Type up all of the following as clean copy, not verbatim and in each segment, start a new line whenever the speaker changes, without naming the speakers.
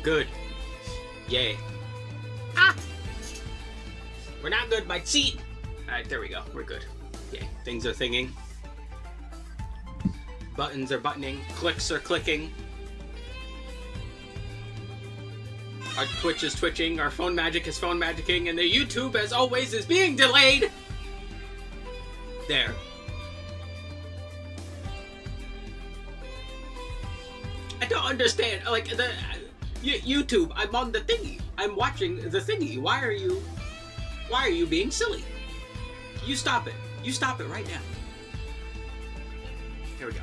We're good. Yay. Ah! We're not good, my seat! Alright, there we go. We're good. Yay. Things are thinging. Buttons are buttoning. Clicks are clicking. Our Twitch is twitching. Our phone magic is phone magicking. And the YouTube, as always, is being delayed! There. I don't understand. Like, the YouTube, I'm on the thingy. I'm watching the thingy. Why are you being silly? You stop it. You stop it right now. Here we go.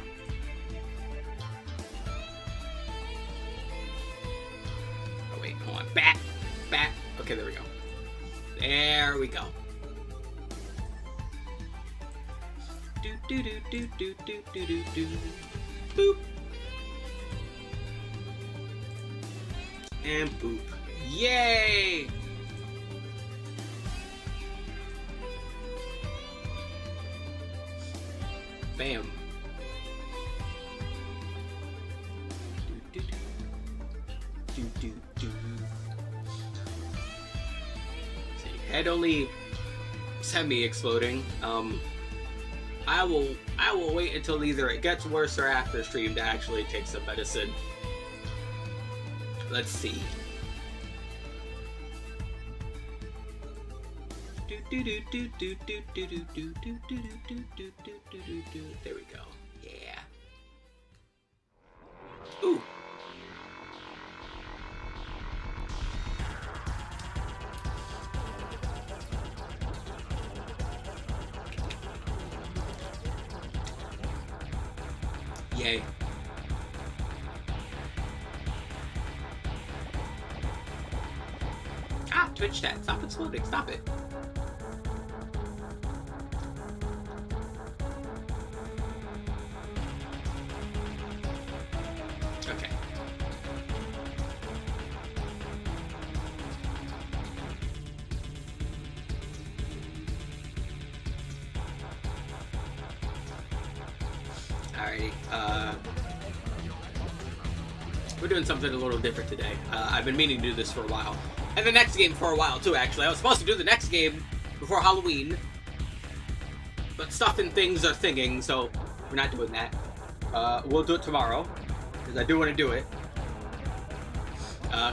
Oh, wait. Hold on. Back. Back. Okay, there we go. There we go. Do do do do do do do do do. Boop. And boop. Yay! Bam. Do, do, do. Do, do, do. See, head only semi-exploding. I will wait until either it gets worse or after stream to actually take some medicine. Let's see. There we go. Yeah. Ooh. Yay. Ah, Twitch chat. Stop exploding. Stop it. Okay. Alrighty. We're doing something a little different today. I've been meaning to do this for a while. And the next game for a while, too, actually. I was supposed to do the next game before Halloween. But stuff and things are thinging, so we're not doing that. We'll do it tomorrow, because I do want to do it.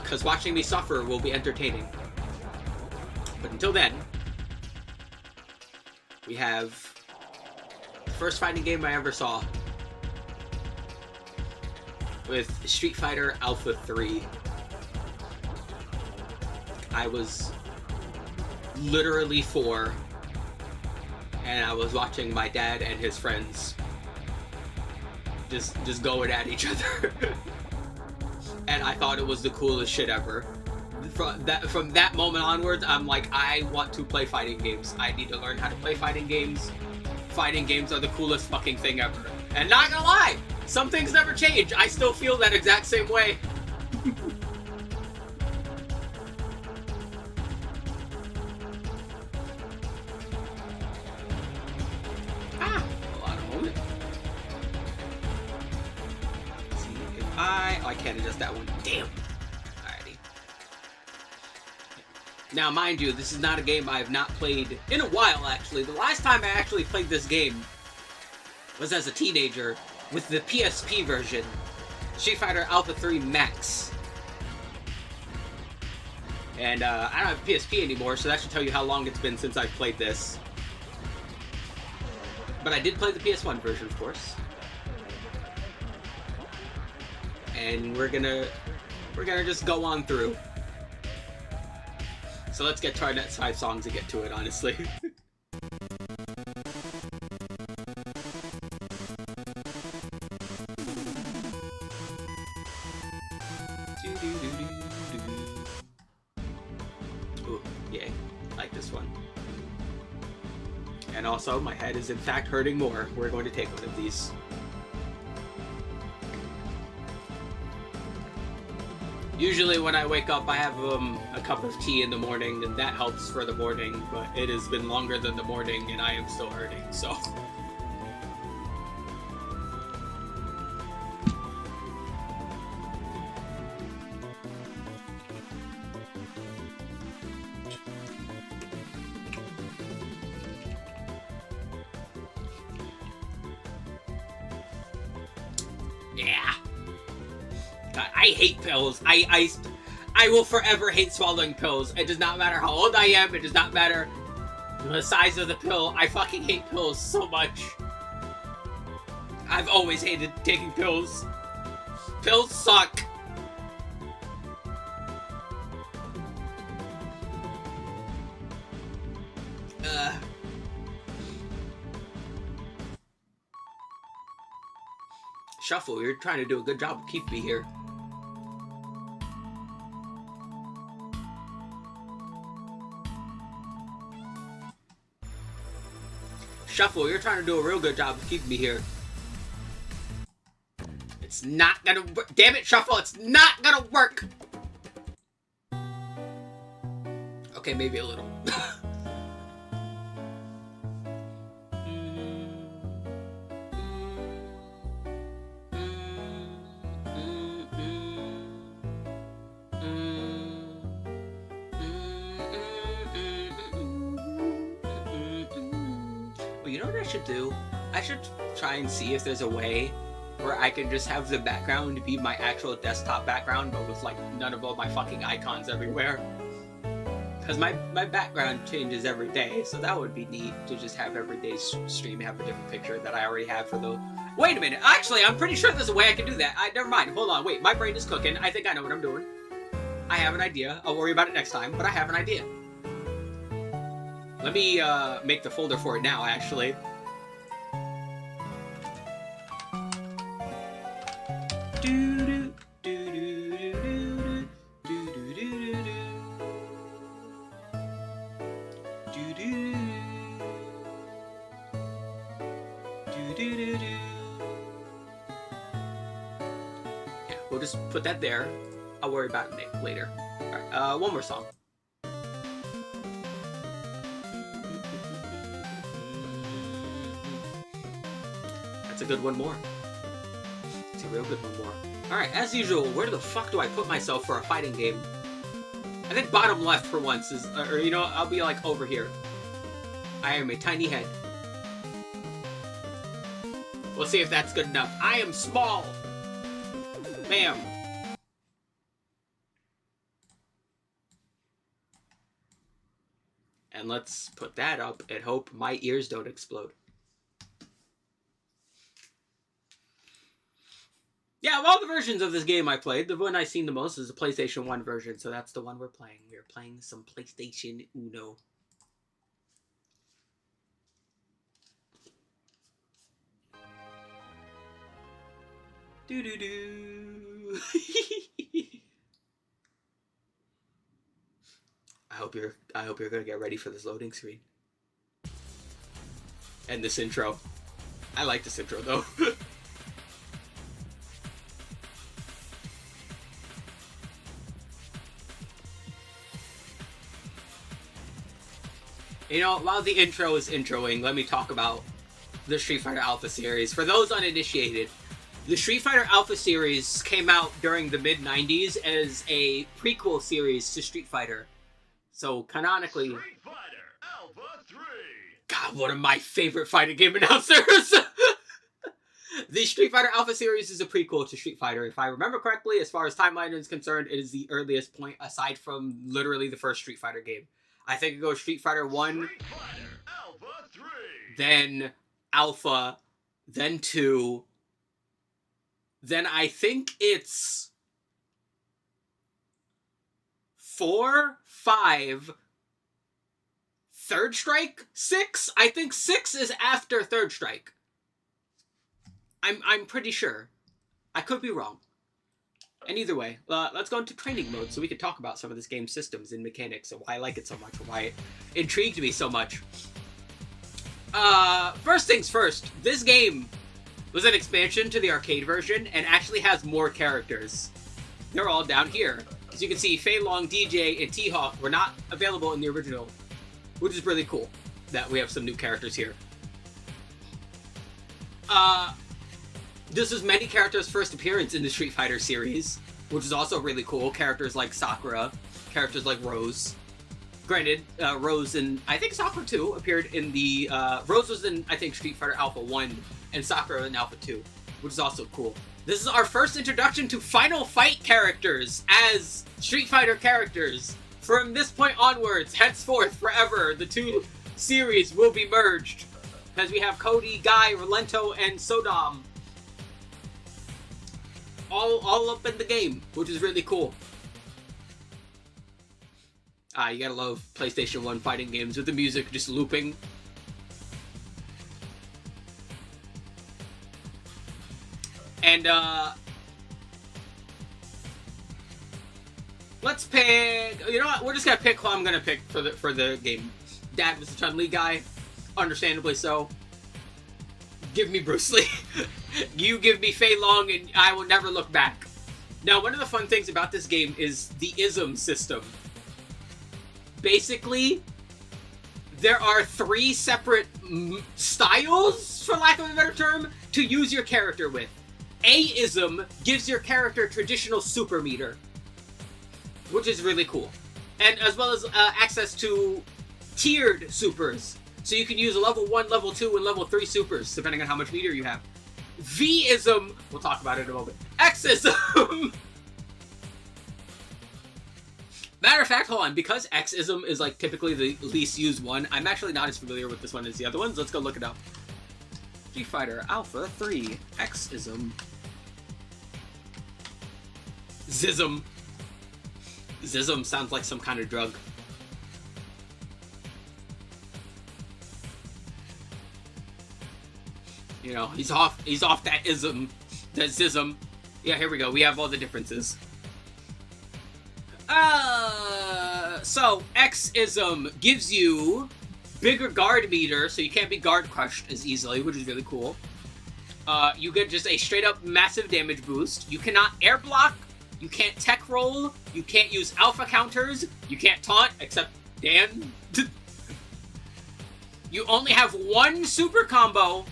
Because watching me suffer will be entertaining. But until then, we have the first fighting game I ever saw with Street Fighter Alpha 3. I was literally 4, and I was watching my dad and his friends just going at each other. And I thought it was the coolest shit ever. From that moment onwards, I'm like, I want to play fighting games. I need to learn how to play fighting games. Fighting games are the coolest fucking thing ever. And not gonna lie, some things never change. I still feel that exact same way. I can't adjust that one. Damn. Alrighty. Now, mind you, this is not a game I have not played in a while, actually. The last time I actually played this game was as a teenager with the PSP version, Street Fighter Alpha 3 Max. And I don't have a PSP anymore, so that should tell you how long it's been since I've played this. But I did play the PS1 version, of course. And we're gonna just go on through. So let's get to our next 5 songs and get to it, honestly. Ooh, yay. I like this one. And also, my head is in fact hurting more. We're going to take one of these. Usually when I wake up, I have a cup of tea in the morning, and that helps for the morning, but it has been longer than the morning, and I am still hurting, so... God, I hate pills. I will forever hate swallowing pills. It does not matter how old I am. It does not matter the size of the pill. I fucking hate pills so much. I've always hated taking pills. Pills suck. Shuffle, you're trying to do a good job of keeping me here. Shuffle, you're trying to do a real good job of keeping me here. It's not gonna work. Damn it, Shuffle, it's not gonna work! Okay, maybe a little. You know what I should do? I should try and see if there's a way where I can just have the background be my actual desktop background, but with like none of all my fucking icons everywhere. Because my background changes every day, so that would be neat to just have every day stream have a different picture that I already have for the... Wait a minute, actually, I'm pretty sure there's a way I can do that. Never mind, hold on, wait, my brain is cooking. I think I know what I'm doing. I have an idea. I'll worry about it next time, but I have an idea. Let me make the folder for it now, actually. Yeah, we'll just put that there. I'll worry about it later. Alright, one more song. That's a good one more. It's a real good one more. Alright, as usual, where the fuck do I put myself for a fighting game? I think bottom left for once is, or you know, I'll be like over here. I am a tiny head. We'll see if that's good enough. I am small! Bam! And let's put that up and hope my ears don't explode. Yeah, of all the versions of this game I played, the one I've seen the most is the PlayStation 1 version, so that's the one we're playing. We're playing some PlayStation Uno. Doo-doo-doo. I hope you're gonna get ready for this loading screen. And this intro. I like this intro though. You know, while the intro is introing, let me talk about the Street Fighter Alpha series. For those uninitiated, the Street Fighter Alpha series came out during the mid-90s as a prequel series to Street Fighter. So, canonically... Street Fighter Alpha 3! God, one of my favorite fighting game announcers! The Street Fighter Alpha series is a prequel to Street Fighter. If I remember correctly, as far as timeline is concerned, it is the earliest point, aside from literally the first Street Fighter game. I think it goes Street Fighter 1, Street Fighter Alpha 3, then Alpha, then 2, then I think it's 4, 5, Third Strike, 6? I think 6 is after Third Strike. I'm pretty sure. I could be wrong. And either way, let's go into training mode so we can talk about some of this game's systems and mechanics and why I like it so much, or why it intrigued me so much. First things first, this game was an expansion to the arcade version and actually has more characters. They're all down here. As you can see, Fei Long, DJ, and T-Hawk were not available in the original, which is really cool that we have some new characters here. This is many characters' first appearance in the Street Fighter series, which is also really cool. Characters like Sakura, characters like Rose. Granted, Rose and I think Sakura 2 appeared in the... Rose was in, I think, Street Fighter Alpha 1, and Sakura in Alpha 2. which is also cool. This is our first introduction to Final Fight characters as Street Fighter characters. From this point onwards, henceforth, forever, the two series will be merged. As we have Cody, Guy, Rolento, and Sodom. All up in the game, which is really cool. You gotta love PlayStation 1 fighting games with the music just looping. And, let's pick... You know what? We're just gonna pick who I'm gonna pick for the game. Dad was the Chun-Li guy. Understandably so. Give me Bruce Lee. You give me Fei Long and I will never look back. Now, one of the fun things about this game is the ism system. Basically, there are 3 separate styles, for lack of a better term, to use your character with. A-ism gives your character traditional super meter, which is really cool. And as well as access to tiered supers. So you can use level 1, level 2, and level 3 supers, depending on how much meter you have. V-ism, we'll talk about it in a moment. X-ism! Matter of fact, hold on, because X-ism is like typically the least used one, I'm actually not as familiar with this one as the other ones. Let's go look it up. Street Fighter Alpha 3, X-ism. Zism. Zism sounds like some kind of drug. You know, he's off that ism, that zism. Yeah, here we go. We have all the differences. So X-ism gives you bigger guard meter, so you can't be guard crushed as easily, which is really cool. You get just a straight up massive damage boost. You cannot air block. You can't tech roll. You can't use alpha counters. You can't taunt, except Dan. You only have 1 super combo,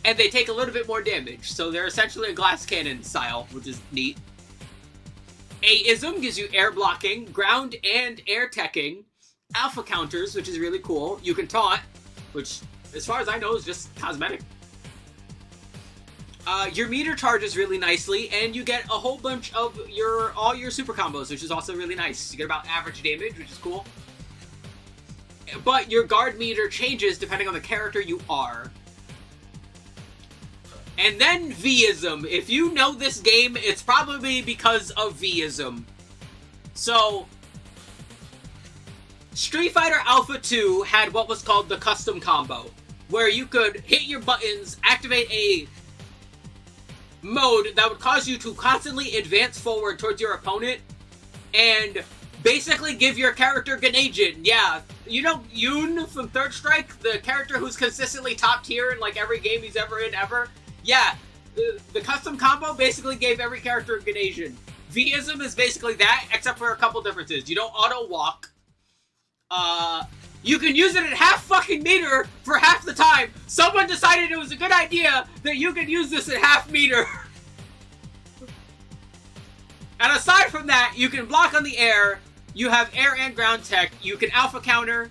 and they take a little bit more damage. So they're essentially a glass cannon style, which is neat. A-ism gives you air blocking, ground and air teching, alpha counters, which is really cool. You can taunt, which, as far as I know, is just cosmetic. Your meter charges really nicely, and you get a whole bunch of all your super combos, which is also really nice. You get about average damage, which is cool. But your guard meter changes depending on the character you are. And then V-ism. If you know this game, it's probably because of V-ism. So, Street Fighter Alpha 2 had what was called the custom combo, where you could hit your buttons, activate a mode that would cause you to constantly advance forward towards your opponent, and basically give your character Ganajin. Yeah, you know Yoon from Third Strike, the character who's consistently top tier in like every game he's ever in ever? Yeah, the custom combo basically gave every character Ganajin. V-ism is basically that, except for a couple differences. You don't auto-walk. You can use it at half fucking meter for half the time. Someone decided it was a good idea that you can use this at half meter. And aside from that, you can block on the air. You have air and ground tech. You can alpha counter.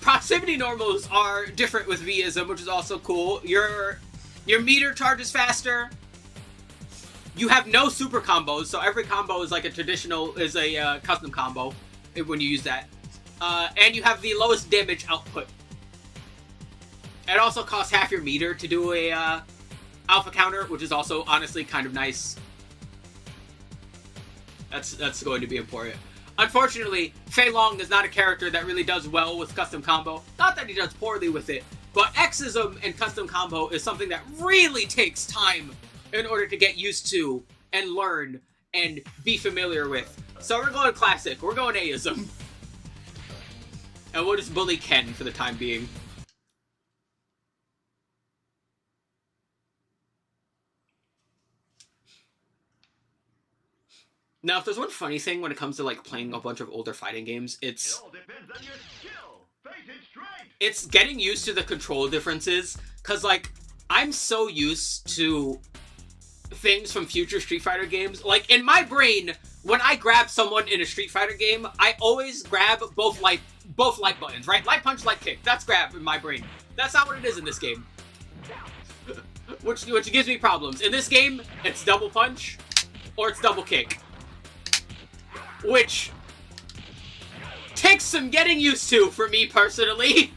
Proximity normals are different with V-ism, which is also cool. Your meter charges faster. You have no super combos, so every combo is like a custom combo when you use that. And you have the lowest damage output. It also costs half your meter to do a alpha counter, which is also honestly kind of nice. That's going to be important. Unfortunately, Fei Long is not a character that really does well with custom combo. Not that he does poorly with it, but X-ism and custom combo is something that really takes time in order to get used to and learn and be familiar with. So we're going classic. We're going A-ism. And we'll just bully Ken for the time being. Now, if there's one funny thing when it comes to like playing a bunch of older fighting games, it's getting used to the control differences. Cause like I'm so used to things from future Street Fighter games. Like in my brain, when I grab someone in a Street Fighter game, I always grab both light buttons, right? Light punch, light kick. That's grab in my brain. That's not what it is in this game. Which gives me problems. In this game, it's double punch or it's double kick. Which takes some getting used to for me personally.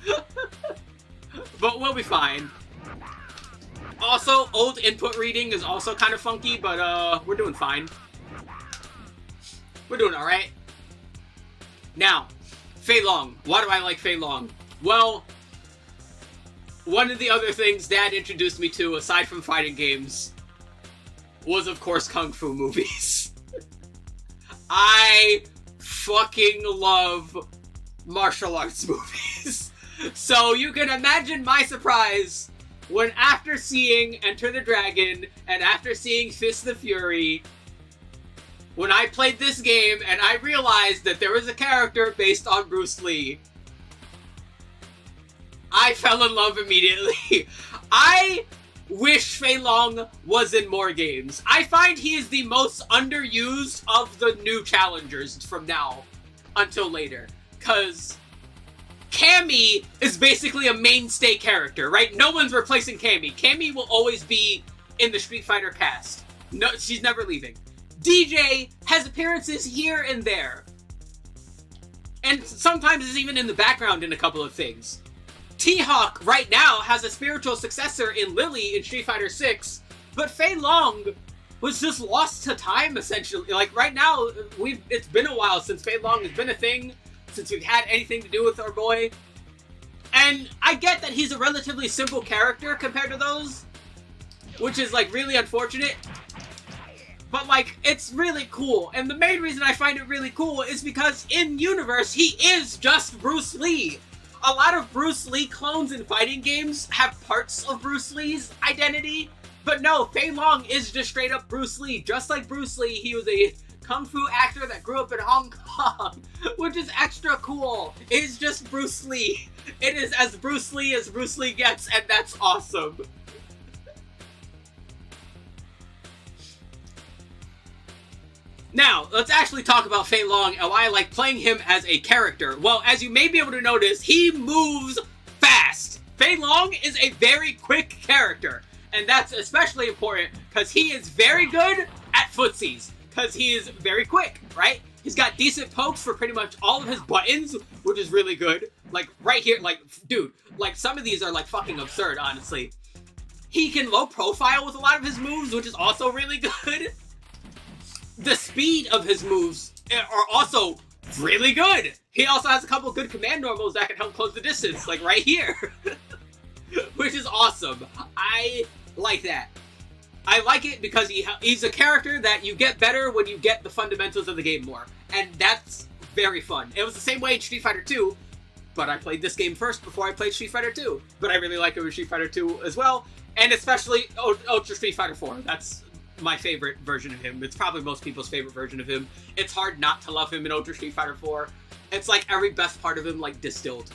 But we'll be fine. Also, old input reading is also kind of funky, but we're doing fine. We're doing alright. Now, Fei Long. Why do I like Fei Long? Well, one of the other things Dad introduced me to, aside from fighting games, was of course Kung Fu movies. I fucking love martial arts movies. So you can imagine my surprise when after seeing Enter the Dragon and after seeing Fist of Fury, when I played this game and I realized that there was a character based on Bruce Lee, I fell in love immediately. I wish Fei Long was in more games. I find he is the most underused of the new challengers from now until later. Because Cammy is basically a mainstay character, right? No one's replacing Cammy. Cammy will always be in the Street Fighter cast. No, she's never leaving. DJ has appearances here and there. And sometimes is even in the background in a couple of things. T-Hawk right now has a spiritual successor in Lily in Street Fighter 6, but Fei Long was just lost to time, essentially. Like, right now, it's been a while since Fei Long has been a thing, since we've had anything to do with our boy. And I get that he's a relatively simple character compared to those, which is, like, really unfortunate. But, like, it's really cool. And the main reason I find it really cool is because in-universe, he is just Bruce Lee. A lot of Bruce Lee clones in fighting games have parts of Bruce Lee's identity, but no, Fei Long is just straight up Bruce Lee. Just like Bruce Lee, he was a kung fu actor that grew up in Hong Kong, which is extra cool. It is just Bruce Lee. It is as Bruce Lee gets, and that's awesome. Now, let's actually talk about Fei Long and why I like playing him as a character. Well, as you may be able to notice, he moves fast. Fei Long is a very quick character, and that's especially important because he is very good at footsies, because he is very quick, right? He's got decent pokes for pretty much all of his buttons, which is really good. Like, right here, like, dude, like, some of these are, like, fucking absurd, honestly. He can low profile with a lot of his moves, which is also really good. The speed of his moves are also really good. He also has a couple good command normals that can help close the distance, like right here. Which is awesome. I like that. I like it because he's a character that you get better when you get the fundamentals of the game more. And that's very fun. It was the same way in Street Fighter 2, but I played this game first before I played Street Fighter 2. But I really like it with Street Fighter 2 as well. And especially Ultra Street Fighter 4. That's my favorite version of him. It's probably most people's favorite version of him. It's hard not to love him in Ultra Street Fighter 4. It's like every best part of him, like, distilled.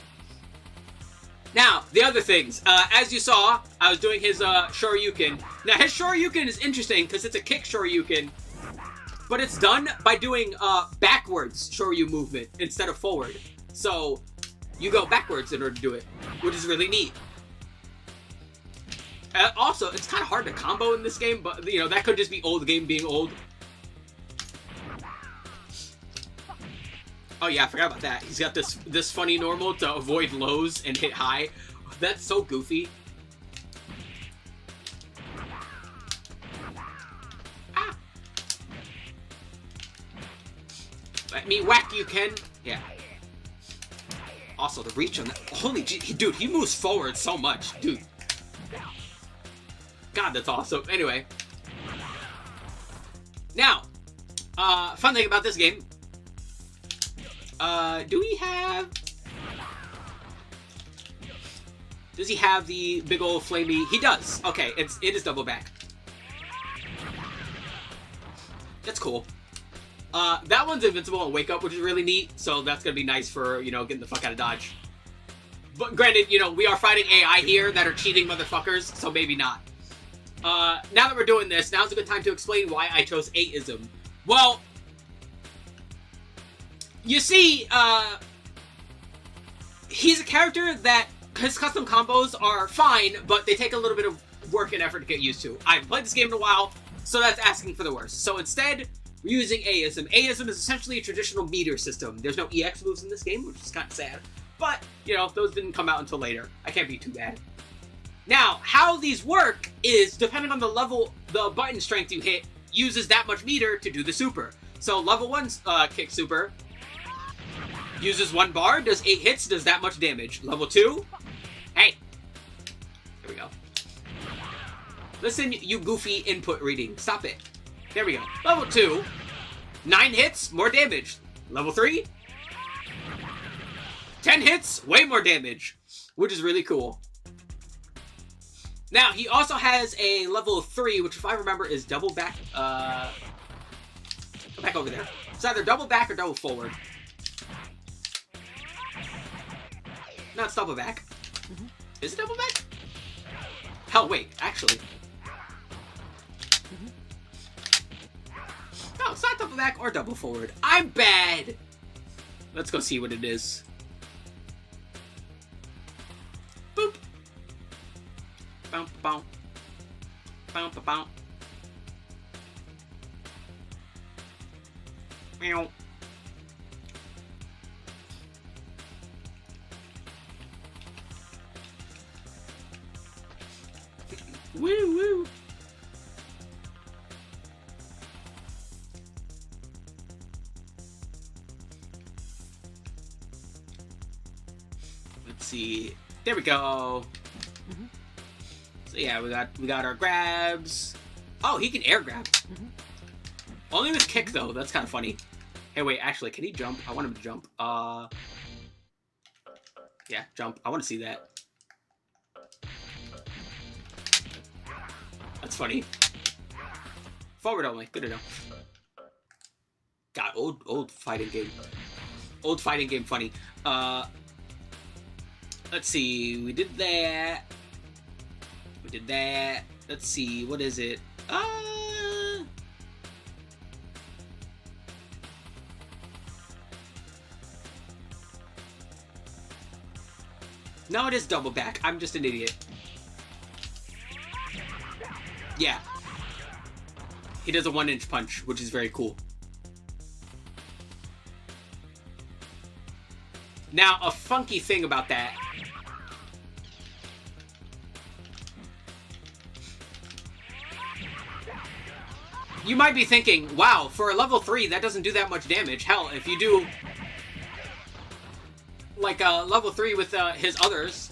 Now, the other things. As you saw, I was doing his Shoryuken. Now, his Shoryuken is interesting because it's a kick Shoryuken, but it's done by doing backwards Shoryu movement instead of forward. So, you go backwards in order to do it, which is really neat. Also, it's kind of hard to combo in this game, but, you know, that could just be old game being old. Oh yeah, I forgot about that. He's got this funny normal to avoid lows and hit high. That's so goofy. Ah! Let me whack you, Ken. Yeah. Also, the reach on that. Holy dude, he moves forward so much, dude. God, that's awesome. Anyway. Now, fun thing about this game. Do we have... Does he have the big old flamey... He does. Okay, it is double back. That's cool. That one's invincible and wake up, which is really neat. So that's gonna be nice for, you know, getting the fuck out of dodge. But granted, you know, we are fighting AI here that are cheating motherfuckers, so maybe not. Now that we're doing this, now's a good time to explain why I chose 8ism. Well, You see, he's a character that his custom combos are fine, but they take a little bit of work and effort to get used to. I haven't played this game in a while, so that's asking for the worst. So instead, we're using Aism. Aism is essentially a traditional meter system. There's no EX moves in this game, which is kind of sad. But, you know, those didn't come out until later. I can't be too bad. Now, how these work is, depending on the level, the button strength you hit, uses that much meter to do the super. So level 1's kick super uses 1 bar, does 8 hits, does that much damage. Level 2, hey, there we go. Listen, you goofy input reading, stop it. There we go. Level 2, 9 hits, more damage. Level 3, 10 hits, way more damage, which is really cool. Now, he also has a level 3, which if I remember is double back, go back over there. It's either double back or double forward. No, it's double back. Mm-hmm. Is it double back? Hell, wait, actually. Mm-hmm. No, it's not double back or double forward. I'm bad! Let's go see what it is. Boop! Bounce, bounce. Bounce, bounce. Meow. Woo woo. Let's see. There we go. Mm-hmm. So yeah, we got our grabs. Oh, he can air grab. Mm-hmm. Only with kick though. That's kind of funny. Hey, wait. Actually, can he jump? I want him to jump. Yeah, jump. I want to see that. That's funny. Forward only. Good to know. God, old fighting game. Old fighting game funny. Let's see. We did that. We did that. Let's see. What is it? No, it is double back. I'm just an idiot. Yeah. He does a 1-inch punch, which is very cool. Now, a funky thing about that. You might be thinking, wow, for a level 3, that doesn't do that much damage. Hell, if you do like level 3 with his others,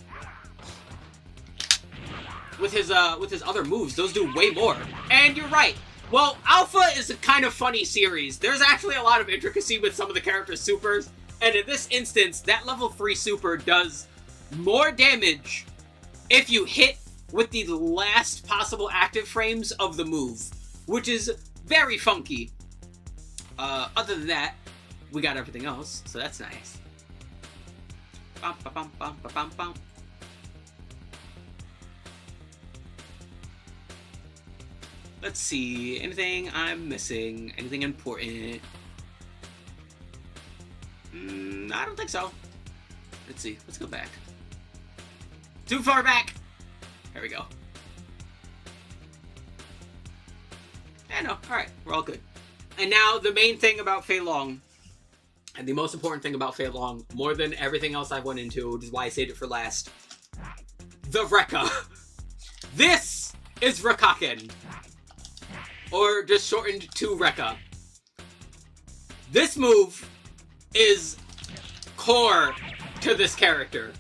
with his other moves, those do way more. And you're right. Well, Alpha is a kind of funny series. There's actually a lot of intricacy with some of the characters' supers, and in this instance, that level 3 super does more damage if you hit with the last possible active frames of the move, which is very funky. Other than that, we got everything else, so that's nice. Bum, ba, bum, bum, ba, bum, bum. Let's see, anything I'm missing? Anything important? I don't think so. Let's see, let's go back. Too far back! There we go. Yeah, no, alright, we're all good. And now, the main thing about Fei Long, and the most important thing about Fei Long, more than everything else I went into, which is why I saved it for last, the Rekka. This is Rekaken. Or just shortened to Rekka. This move is core to this character.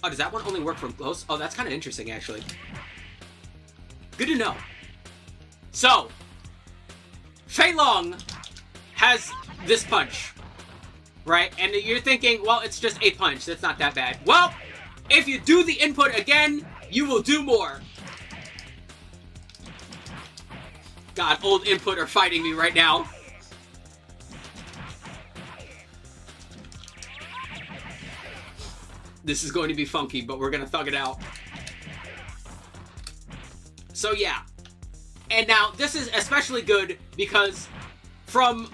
Oh, does that one only work from close? Oh, that's kind of interesting, actually. Good to know. So, Fei Long has this punch, right? And you're thinking, well, it's just a punch. That's not that bad. Well, if you do the input again, you will do more. God, old input are fighting me right now. This is going to be funky, but we're going to thug it out. So yeah, And now this is especially good because from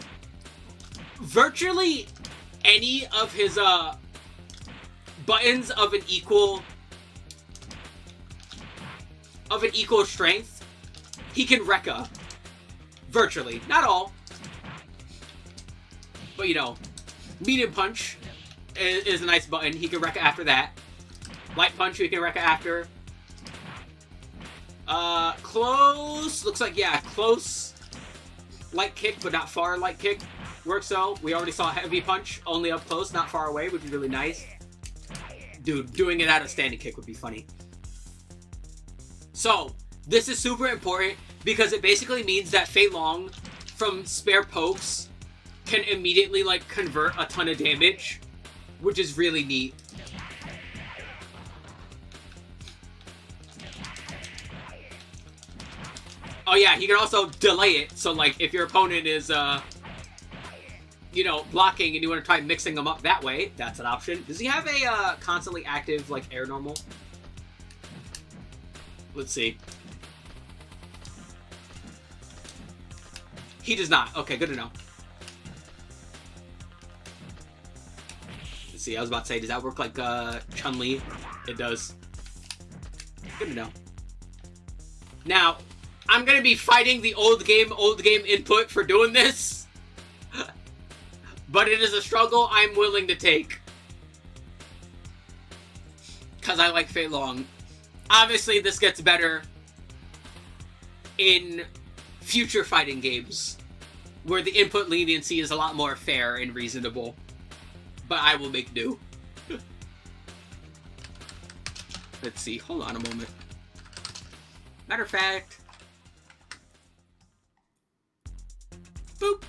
virtually any of his buttons of an equal strength, he can Rekka. Virtually. Not all. But, you know, medium punch is a nice button. He can Rekka after that. Light punch, he can Rekka after. Close. Looks like, yeah, close. Light kick, but not far light kick. Works so. We already saw heavy punch, only up close, not far away, which is really nice. Dude, doing it out of standing kick would be funny. So, this is super important because it basically means that Fei Long from spare pokes can immediately, like, convert a ton of damage, which is really neat. Oh yeah, he can also delay it, so, like, if your opponent is, you know, blocking and you want to try mixing them up that way, that's an option. Does he have a, constantly active, like, air normal? Let's see. He does not. Okay, good to know. Let's see, I was about to say, does that work like Chun-Li? It does. Good to know. Now, I'm gonna be fighting the old game input for doing this. But it is a struggle I'm willing to take. Because I like Fei Long. Obviously, this gets better in future fighting games, where the input leniency is a lot more fair and reasonable. But I will make do. Let's see. Hold on a moment. Matter of fact. Boop.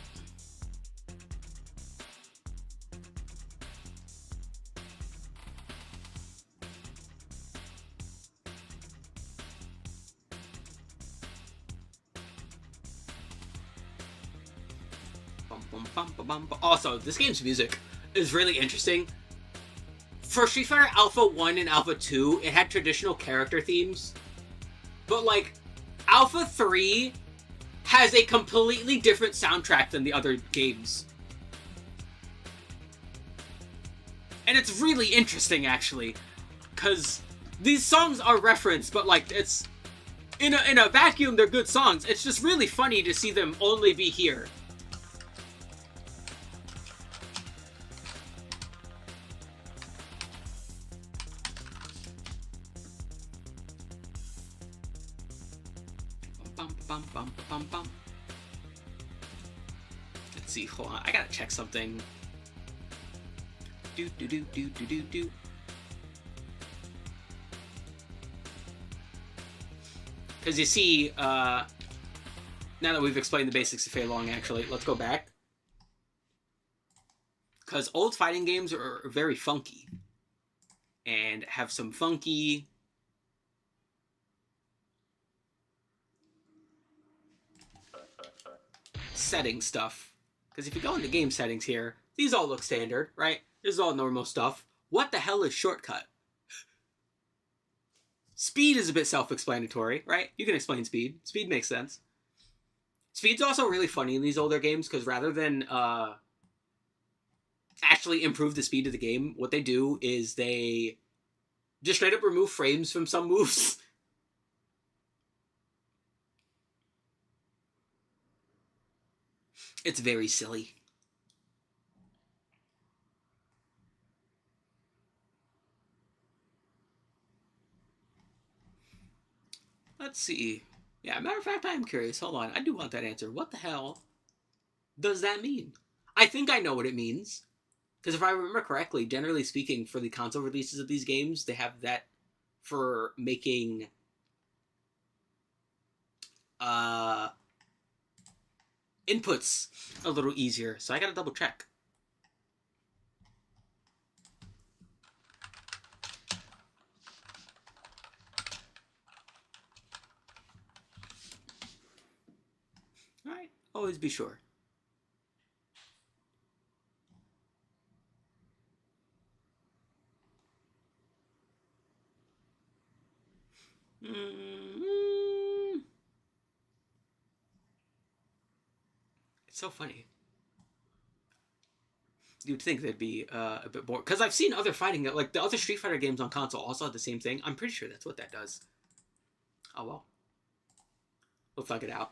Also, this game's music is really interesting. For Street Fighter Alpha 1 and Alpha 2, it had traditional character themes. But, like, Alpha 3 has a completely different soundtrack than the other games. And it's really interesting, actually. Because these songs are referenced, but, like, it's... In a vacuum, they're good songs. It's just really funny to see them only be here. Let's see, hold on, I gotta check something. Do. Because you see, now that we've explained the basics of Fei Long, actually, let's go back. Because old fighting games are very funky. And have some funky... setting stuff. Because if you go into game settings here, these all look standard, right? This is all normal stuff. What the hell is shortcut? Speed is a bit self-explanatory, right? You can explain speed. Speed makes sense. Speed's also really funny in these older games, because rather than actually improve the speed of the game, what they do is they just straight up remove frames from some moves. It's very silly. Let's see. Yeah, matter of fact, I am curious. Hold on. I do want that answer. What the hell does that mean? I think I know what it means. Because if I remember correctly, generally speaking, for the console releases of these games, they have that for making inputs a little easier. So I gotta double check. Alright, always be sure. So funny. You'd think they'd be a bit more, because I've seen other fighting, like the other Street Fighter games on console also have the same thing. I'm pretty sure that's what that does. Oh well, we'll thug it out.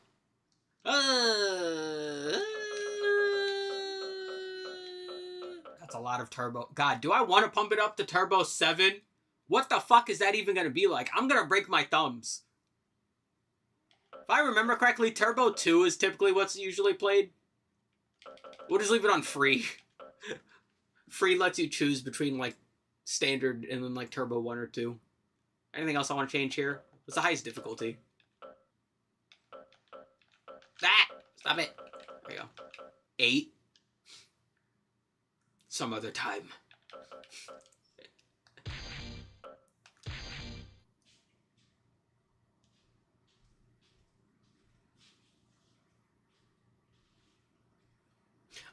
That's a lot of turbo. God, do I want to pump it up to Turbo 7? What the fuck is that even gonna be like? I'm gonna break my thumbs. If I remember correctly, Turbo 2 is typically what's usually played. We'll just leave it on free. Free lets you choose between, like, standard and then, like, Turbo 1 or 2. Anything else I want to change here? What's the highest difficulty? That! Stop it. There you go. 8. Some other time.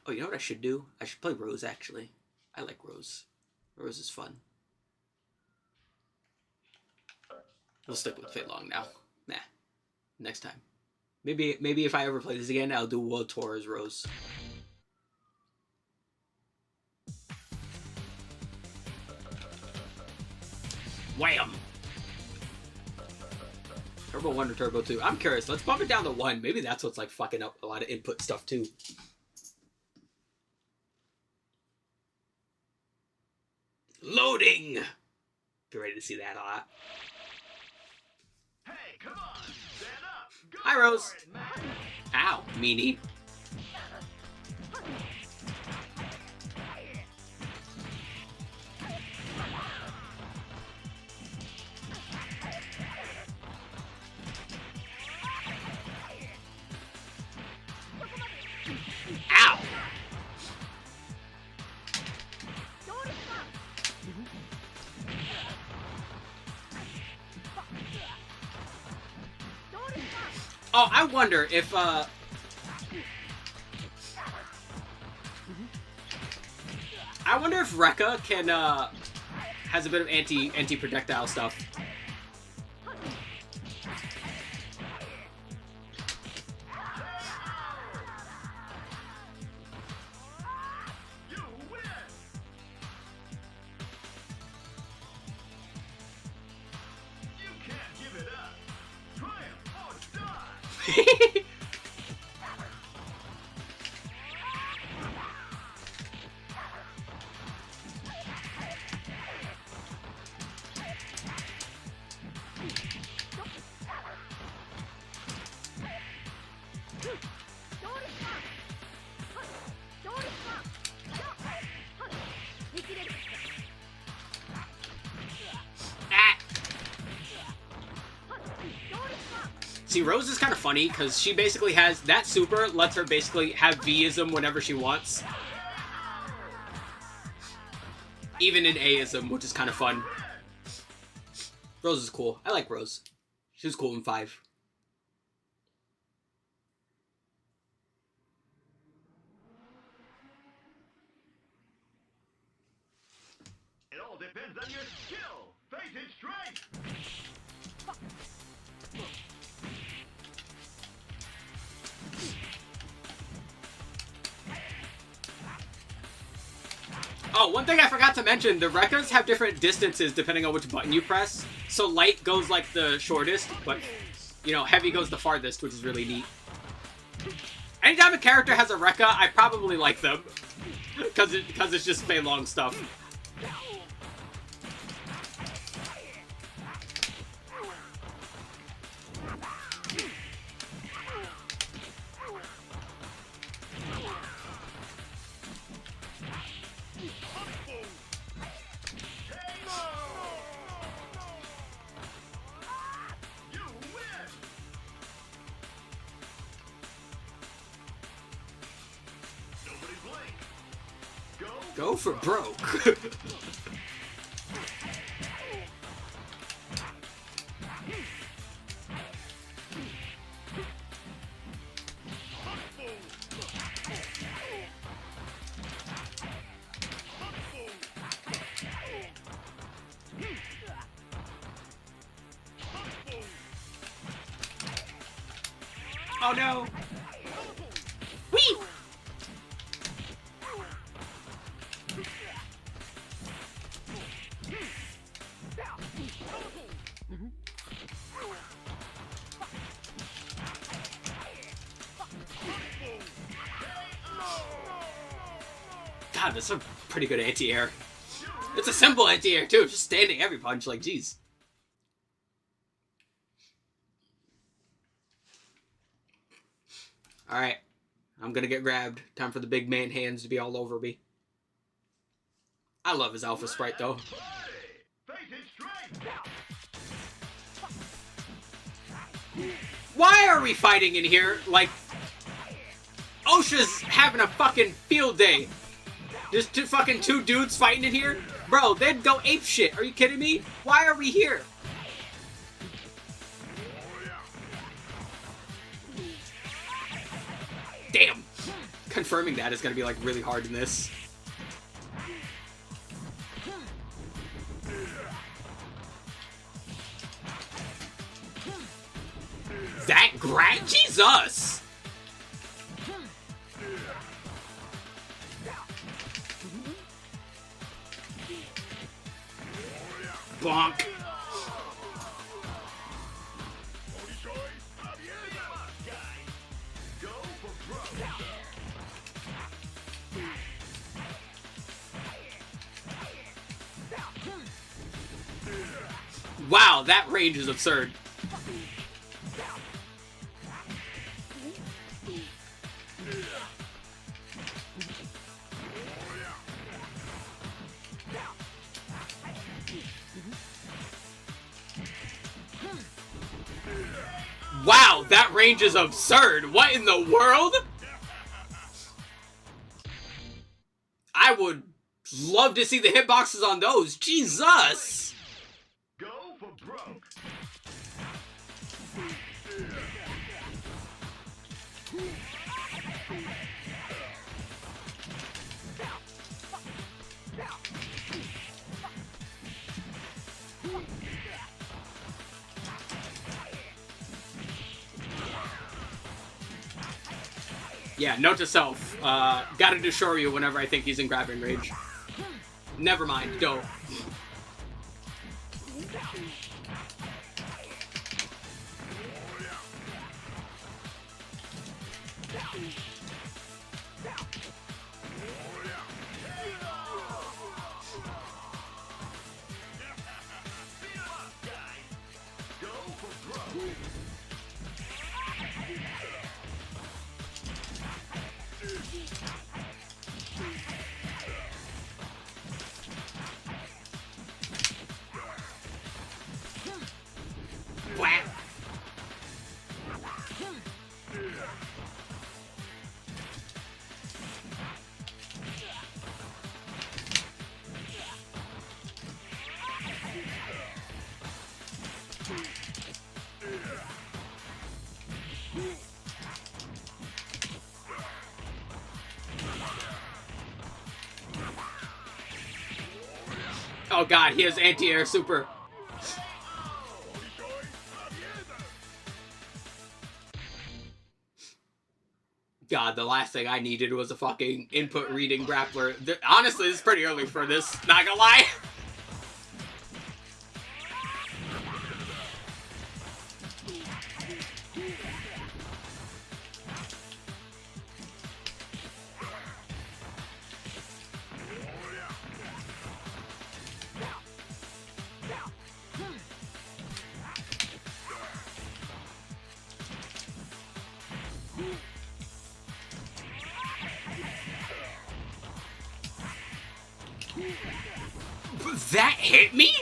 Oh, you know what I should do? I should play Rose, actually. I like Rose. Rose is fun. We'll stick with Fei Long now. Nah. Next time. Maybe if I ever play this again, I'll do World Tour as Rose. Wham! Turbo 1 or Turbo 2? I'm curious. Let's bump it down to 1. Maybe that's what's, like, fucking up a lot of input stuff, too. Loading! Be ready to see that a lot.
Hey, come on, stand up. Go
Hi, Rose.
for it, man.
Ow, meanie. Ow! Oh, I wonder if, I wonder if Rekka can, has a bit of anti-projectile stuff.
You win. You can't give it up. Triumph or die.
Ah. See, Rose is kind of funny because she basically has that super lets her basically have V-ism whenever she wants, even in A-ism, which is kind of fun. Rose is cool. I like Rose. She was cool in 5.
It all depends on your skill, faith, and strength.
Oh, one thing I forgot to mention, the Rekkas have different distances depending on which button you press. So light goes like the shortest, but, you know, heavy goes the farthest, which is really neat. Anytime a character has a Rekka, I probably like them. Because it's just Fei Long stuff.
You win. Nobody blink.
Go for broke. Oh no! Whee! God, that's a pretty good anti-air. It's a simple anti-air, too. Just standing every punch, like, jeez. Alright. I'm gonna get grabbed. Time for the big man hands to be all over me. I love his alpha sprite, though. Why are we fighting in here? Like, OSHA's having a fucking field day. Just two dudes fighting in here? Bro, they'd go ape shit. Are you kidding me? Why are we here? Damn. Confirming that is gonna be like really hard in this. That Jesus! Bonk. Wow, that range is absurd. Wow, that range is absurd. What in the world? I would love to see the hitboxes on those. Jesus!
Go for broke.
Yeah, note to self. Gotta do Shoryu whenever I think he's in grabbing range. Never mind, don't. Whap. Oh god, he has anti-air super. God, the last thing I needed was a fucking input reading grappler. Honestly, this is pretty early for this, not gonna lie. That hit me?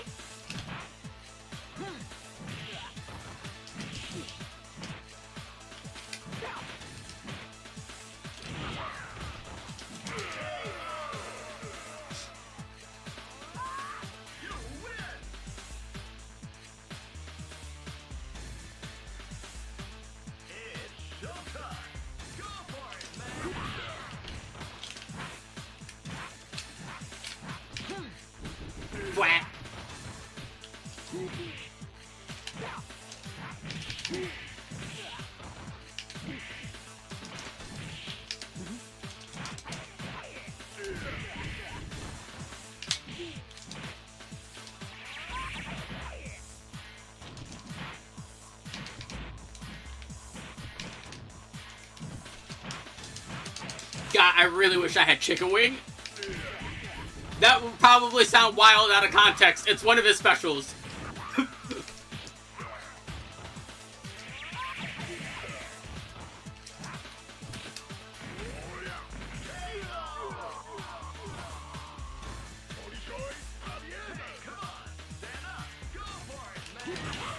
Whap. God, I really wish I had chicken wing. That will probably sound wild out of context. It's one of his specials.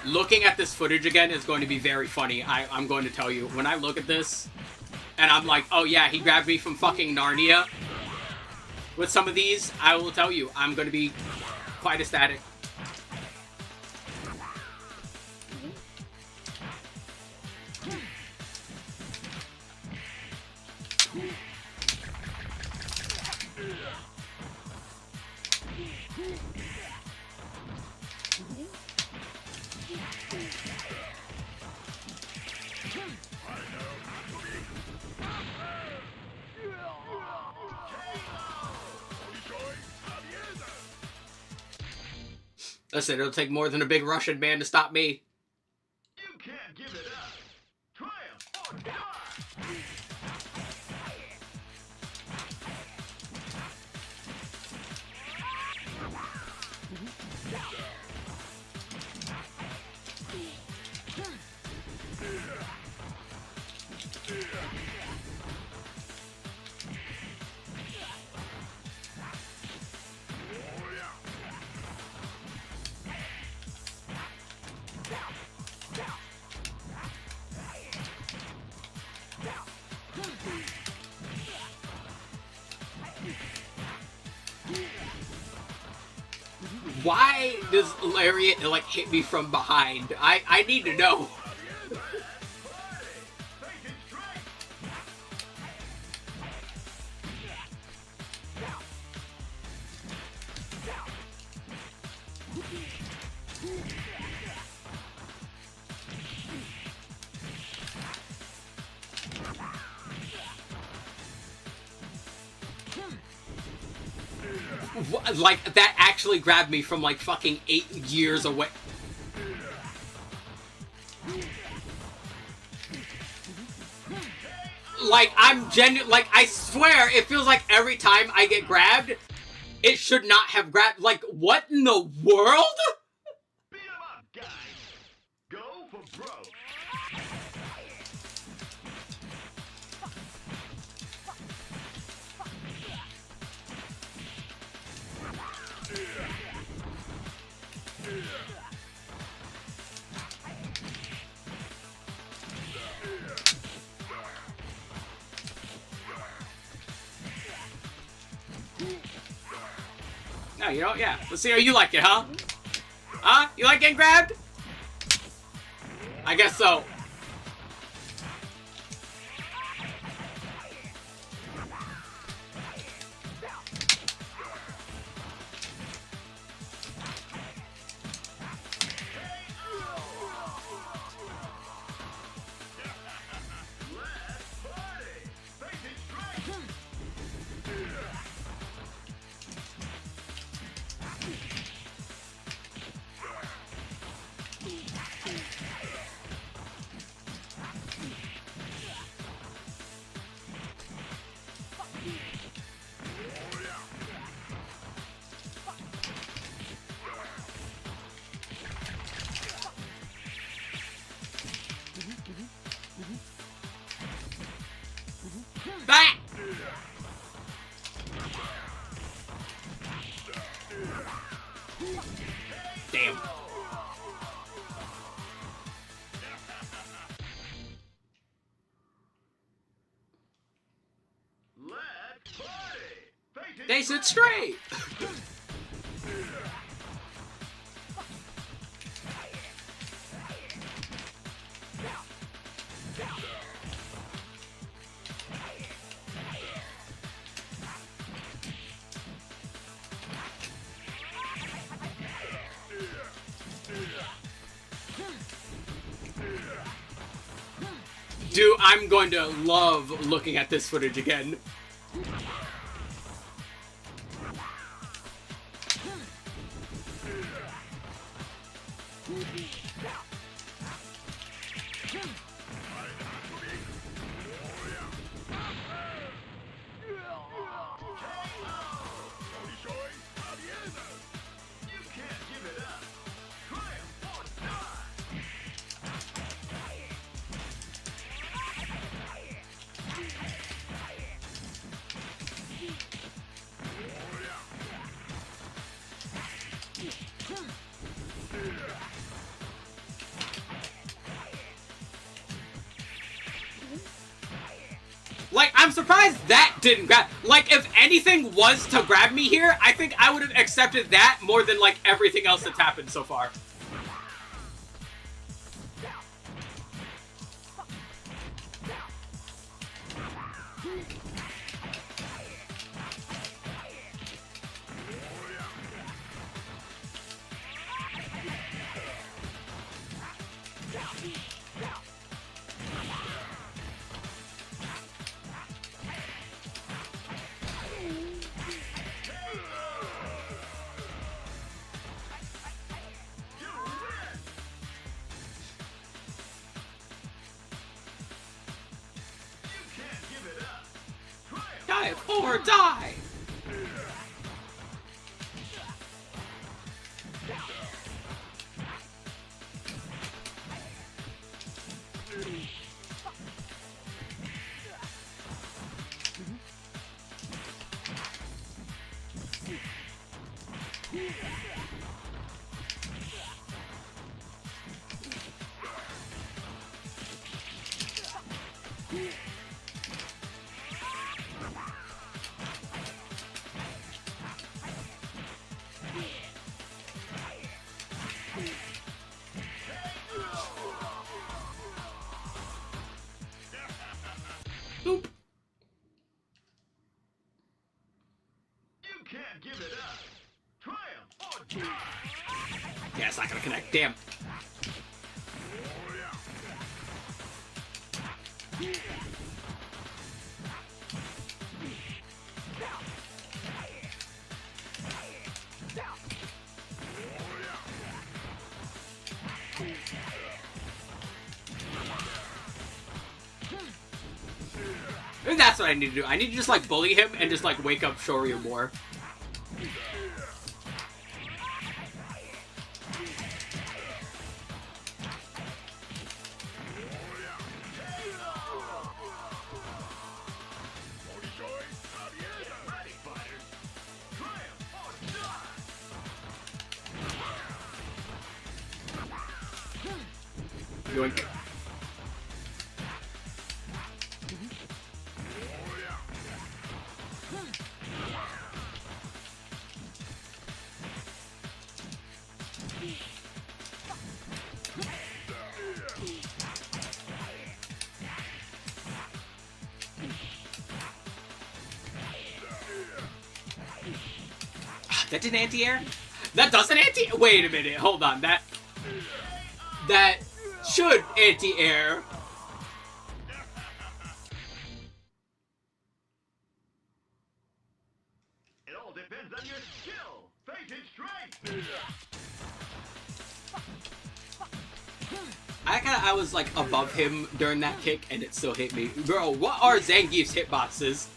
Looking at this footage again is going to be very funny. I'm going to tell you. When I look at this, and I'm like, oh yeah, he grabbed me from fucking Narnia. With some of these, I will tell you, I'm going to be quite ecstatic. Listen, it'll take more than a big Russian man to stop me.
You can't give it up. Triumph or die.
Why does Lariat, like, hit me from behind? I need to know. Like, that actually grabbed me from, like, fucking 8 years away. Like, like, I swear, it feels like every time I get grabbed, it should not have grabbed. Like, what in the world?
Beat 'em up, guys. Go for broke.
No, you know, yeah. Let's see how you like it, huh? Huh? You like getting grabbed? I guess so. Back! Damn.
Let's party.
Face it straight! Dude, I'm going to love looking at this footage again. I'm surprised that didn't grab. Like, if anything was to grab me here, I think I would have accepted that more than, like, everything else that's happened so far. Die or die! Boop.
You can't give it up. Triumph or die.
Yeah, it's not gonna connect. Damn. Maybe that's what I need to do. I need to just, like, bully him and just, like, wake up Shoryu more. Yoink. That did anti-air? That doesn't anti- Wait a minute, hold on. That should anti-air.
It all depends on your skill. Face it straight.
I was like above him during that kick and it still hit me. Bro, what are Zangief's hitboxes?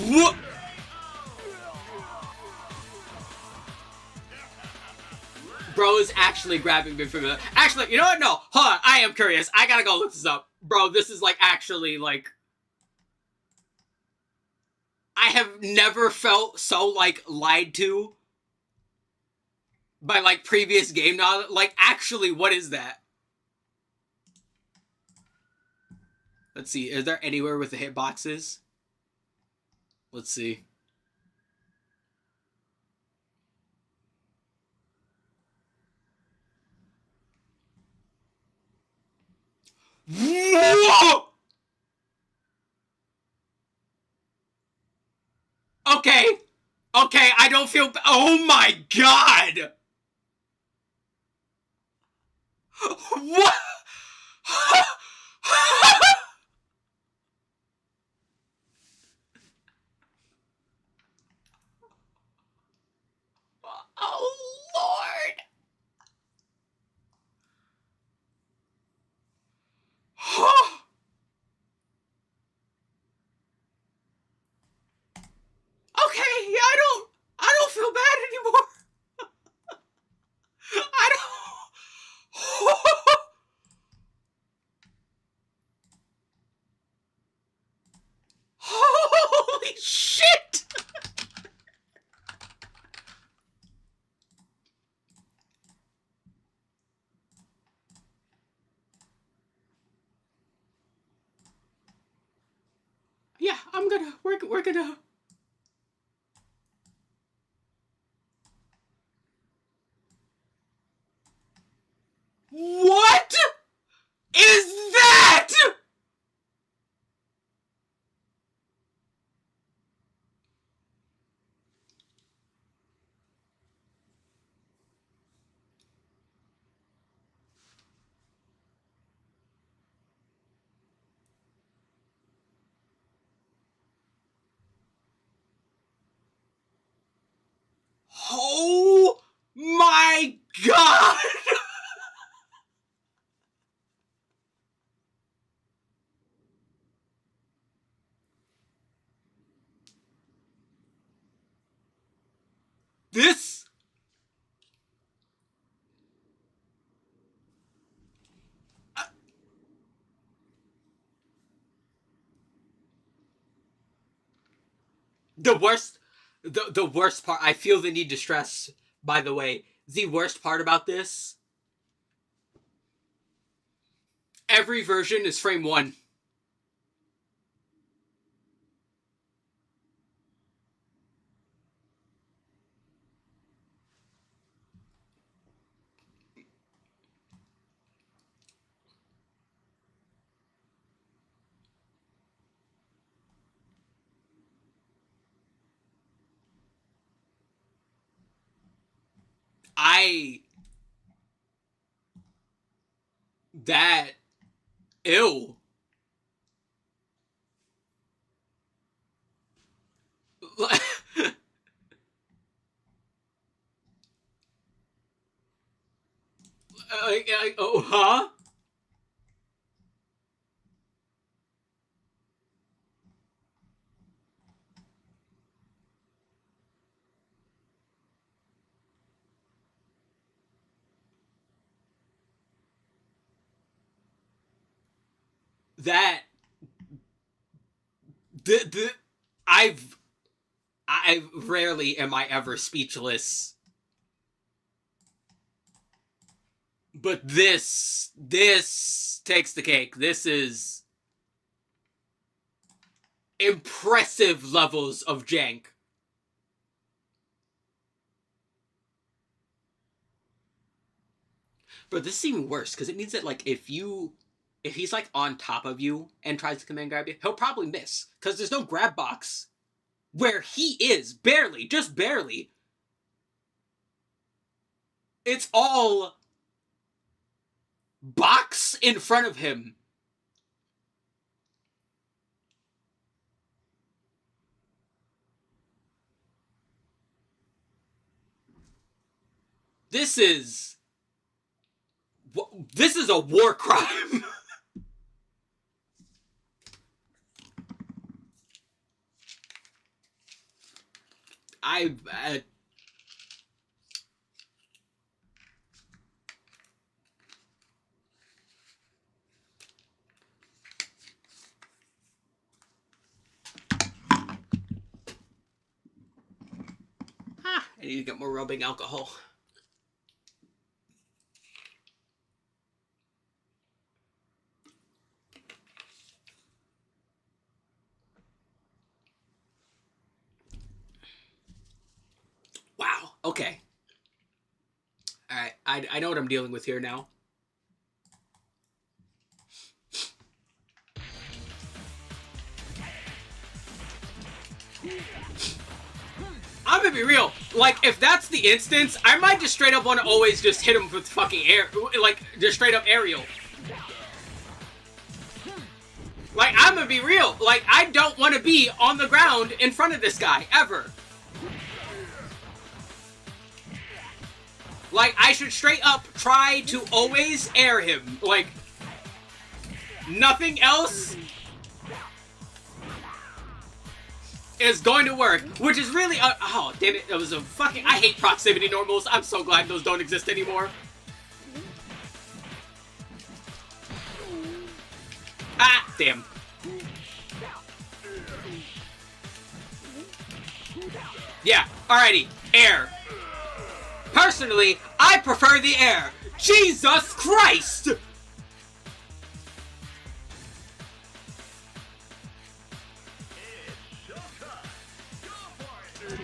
What? Bro is actually grabbing me from the... Actually, you know what? No, hold on. I am curious. I gotta go look this up. Bro, this is like actually like... I have never felt so like lied to by like previous game knowledge. Like actually, what is that? Let's see. Is there anywhere with the hitboxes? Let's see. Whoa! Okay. Okay, I don't feel... Oh my god! What? Oh, Lord! Shit! Yeah, we're gonna. What is that? Oh my god! This. The worst, the worst part. I feel the need to stress. By the way, the worst part about this. Every version is frame 1. I. That. Ew. Oh, huh? That. The. I've. I rarely am I ever speechless. But this takes the cake. This is impressive levels of jank. But this is even worse, because it means that, like, if he's, like, on top of you and tries to command grab you, he'll probably miss. Because there's no grab box where he is. Barely. Just barely. It's all box in front of him. This is a war crime. I need to get more rubbing alcohol. Wow. Okay. All right. I know what I'm dealing with here now. I'm gonna be real. Like, if that's the instance, I might just straight up want to always just hit him with fucking air, like just straight up aerial. Like, I'm gonna be real. Like, I don't want to be on the ground in front of this guy ever. Like, I should straight up try to always air him. Like, nothing else is going to work. Which is really, oh, damn it. It was a fucking, I hate proximity normals. I'm so glad those don't exist anymore. Ah, damn. Yeah, alrighty. Air. Personally, I prefer the air. Jesus Christ!
It's showtime. Go for it.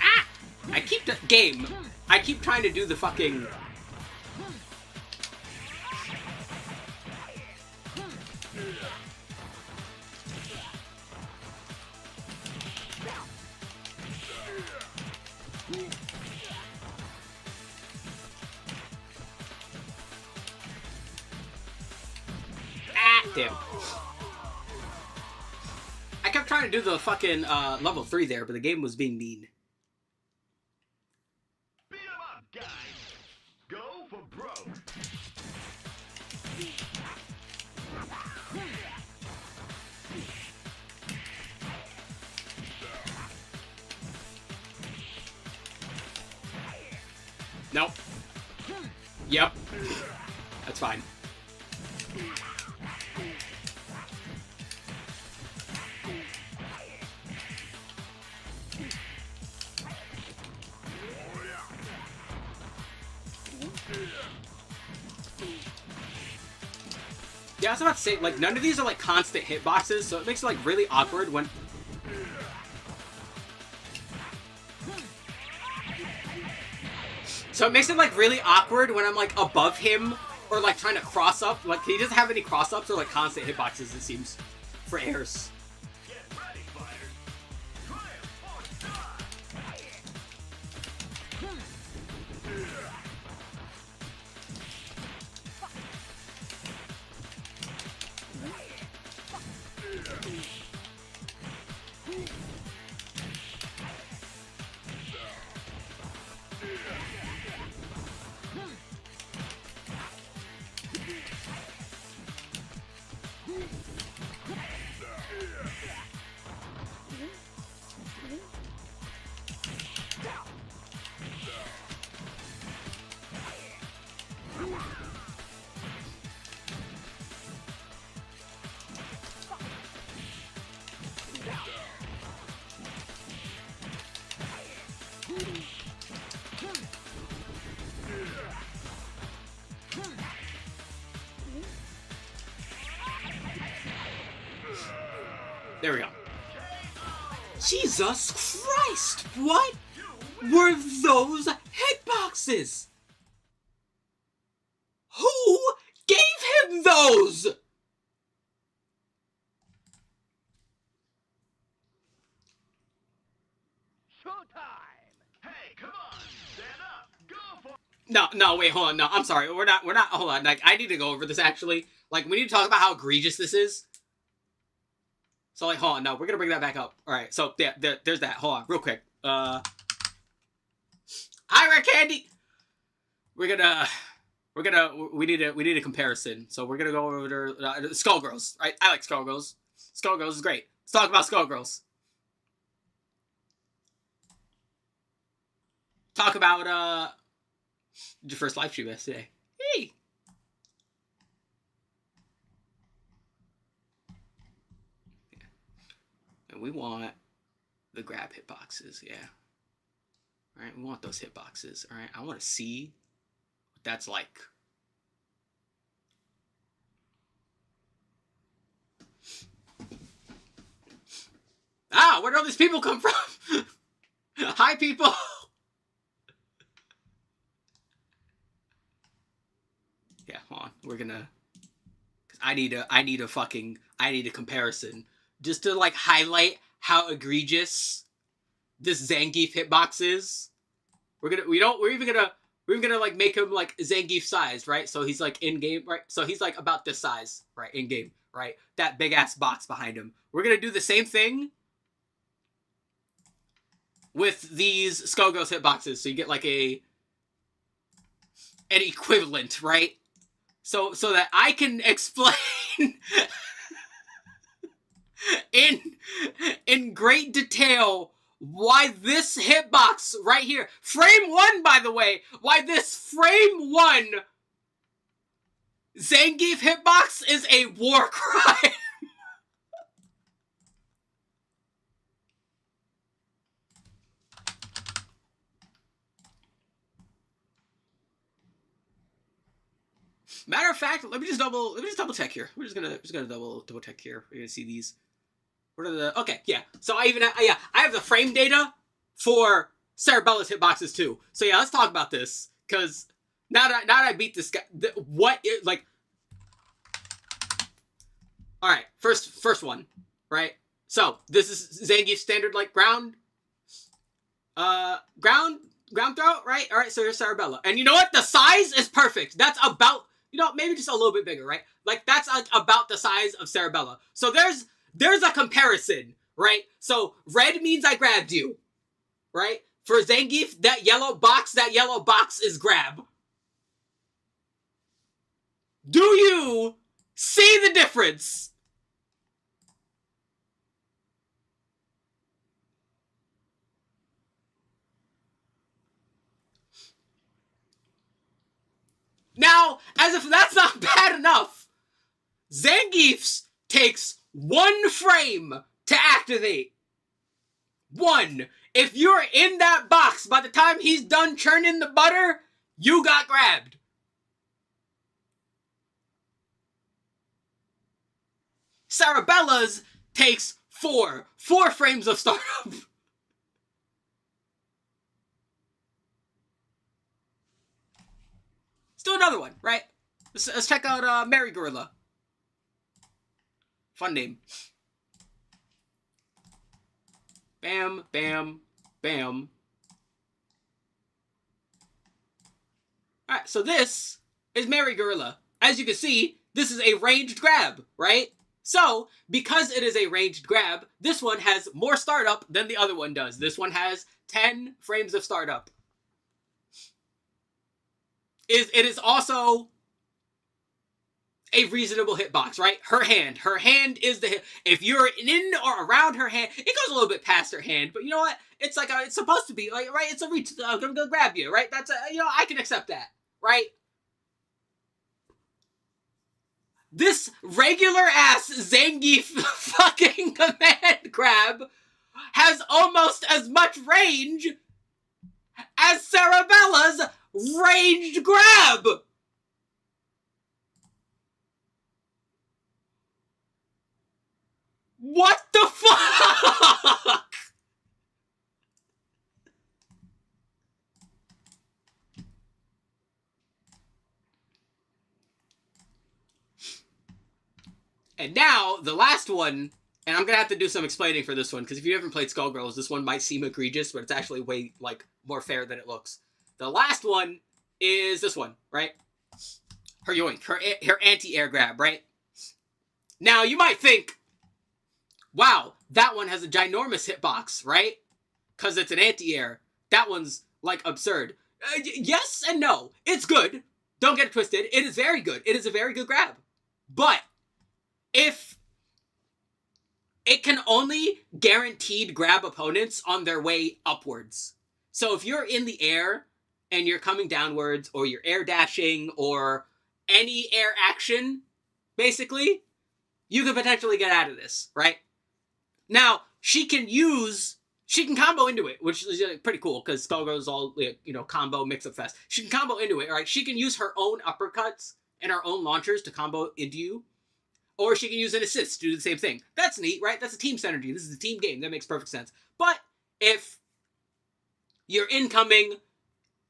Ah! I keep trying to do the fucking... Ah, damn. I kept trying to do the fucking level 3 there, but the game was being mean.
Beat 'em up, guys. Go for broke.
Nope. Yep. That's fine. Yeah, I was about to say, like, none of these are, like, constant hitboxes, so it makes it, like, really awkward when... So it makes it, like, really awkward when I'm, like, above him, or, like, trying to cross up. Like, he doesn't have any cross-ups or, like, constant hitboxes, it seems, for airs.
Get ready, fighters. Triumph or die.
There we go. Jesus Christ! What were those hitboxes? Who gave him those?
Showtime. Hey, come on. Stand up. Go for
No, wait, hold on. No, I'm sorry. We're not, hold on. Like, I need to go over this, actually. Like, we need to talk about how egregious this is. So, like, hold on. No, we're gonna bring that back up. Alright, so, yeah, there's that. Hold on, real quick. Hi, Red Candy! We need a comparison. So, we're gonna go over to, Skullgirls, right? I like Skullgirls. Skullgirls is great. Let's talk about Skullgirls. Talk about, your first live stream yesterday. Hey! And we want the grab hitboxes, yeah. Alright, we want those hitboxes. Alright, I want to see what that's like. Ah, where do all these people come from? Hi, people! Yeah, hold on. We're gonna... Cause I need a comparison. Just to, like, highlight how egregious this Zangief hitbox is. We're even gonna like make him like Zangief sized, right? So he's like in game, right? So he's like about this size, right? In game, right? That big ass box behind him. We're gonna do the same thing with these Skullgirls hitboxes. So you get like an equivalent, right? So that I can explain in great detail why this hitbox right here, frame 1, by the way, why this frame 1 Zangief hitbox is a war crime. Matter of fact, let me just double check here. We're just gonna double check here. We're gonna see these. What are the? Okay, yeah. So I have the frame data for Cerebella's hitboxes too. So yeah, let's talk about this because now that I beat this guy, like. All right, first one, right? So this is Zangief's standard like ground throw, right? All right, so here's Cerebella, and you know what? The size is perfect. That's about, maybe just a little bit bigger, right? Like that's about the size of Cerebella. So there's a comparison, right? So red means I grabbed you, right? For Zangief, that yellow box is grab. Do you see the difference? Now, as if that's not bad enough, Zangief's takes 1 frame to activate. 1. If you're in that box, by the time he's done churning the butter, you got grabbed. Cerebella's takes 4 frames of startup. Let's do another one, right? Let's check out Mary Gorilla. Fun name. Bam, bam, bam. Alright, so this is Mary Gorilla. As you can see, this is a ranged grab, right? So, because it is a ranged grab, this one has more startup than the other one does. This one has 10 frames of startup. It is also a reasonable hitbox, right? Her hand is the hit. If you're in or around her hand, it goes a little bit past her hand, but you know what? It's like it's supposed to be, like, right? It's a reach. I'm gonna grab you, right? That's I can accept that, right? This regular ass Zangief fucking command grab has almost as much range as Cerebella's ranged grab. What the fuck? And now, the last one, and I'm going to have to do some explaining for this one, because if you haven't played Skullgirls, this one might seem egregious, but it's actually way, more fair than it looks. The last one is this one, right? Her yoink, her anti-air grab, right? Now, you might think, wow, that one has a ginormous hitbox, right? Because it's an anti-air. That one's, absurd. Yes and no. It's good. Don't get it twisted. It is very good. It is a very good grab. But if it can only guaranteed grab opponents on their way upwards. So if you're in the air and you're coming downwards, or you're air dashing, or any air action, basically, you could potentially get out of this, right? Now, she can combo into it, which is pretty cool, because Skullgirls is all, combo mix-up fest. She can combo into it, right? She can use her own uppercuts and her own launchers to combo into you. Or she can use an assist to do the same thing. That's neat, right? That's a team synergy. This is a team game. That makes perfect sense. But if you're incoming,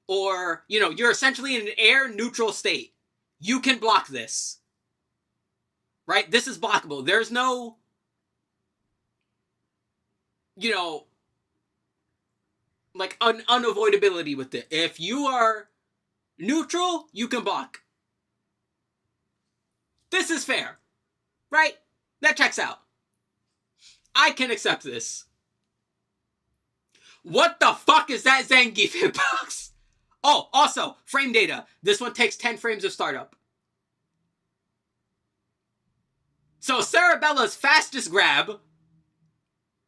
or, you're essentially in an air neutral state, you can block this. Right? This is blockable. There's no, unavoidability with it. If you are neutral, you can block. This is fair. Right? That checks out. I can accept this. What the fuck is that Zangief hitbox? Oh, also, frame data. This one takes 10 frames of startup. So Cerebella's fastest grab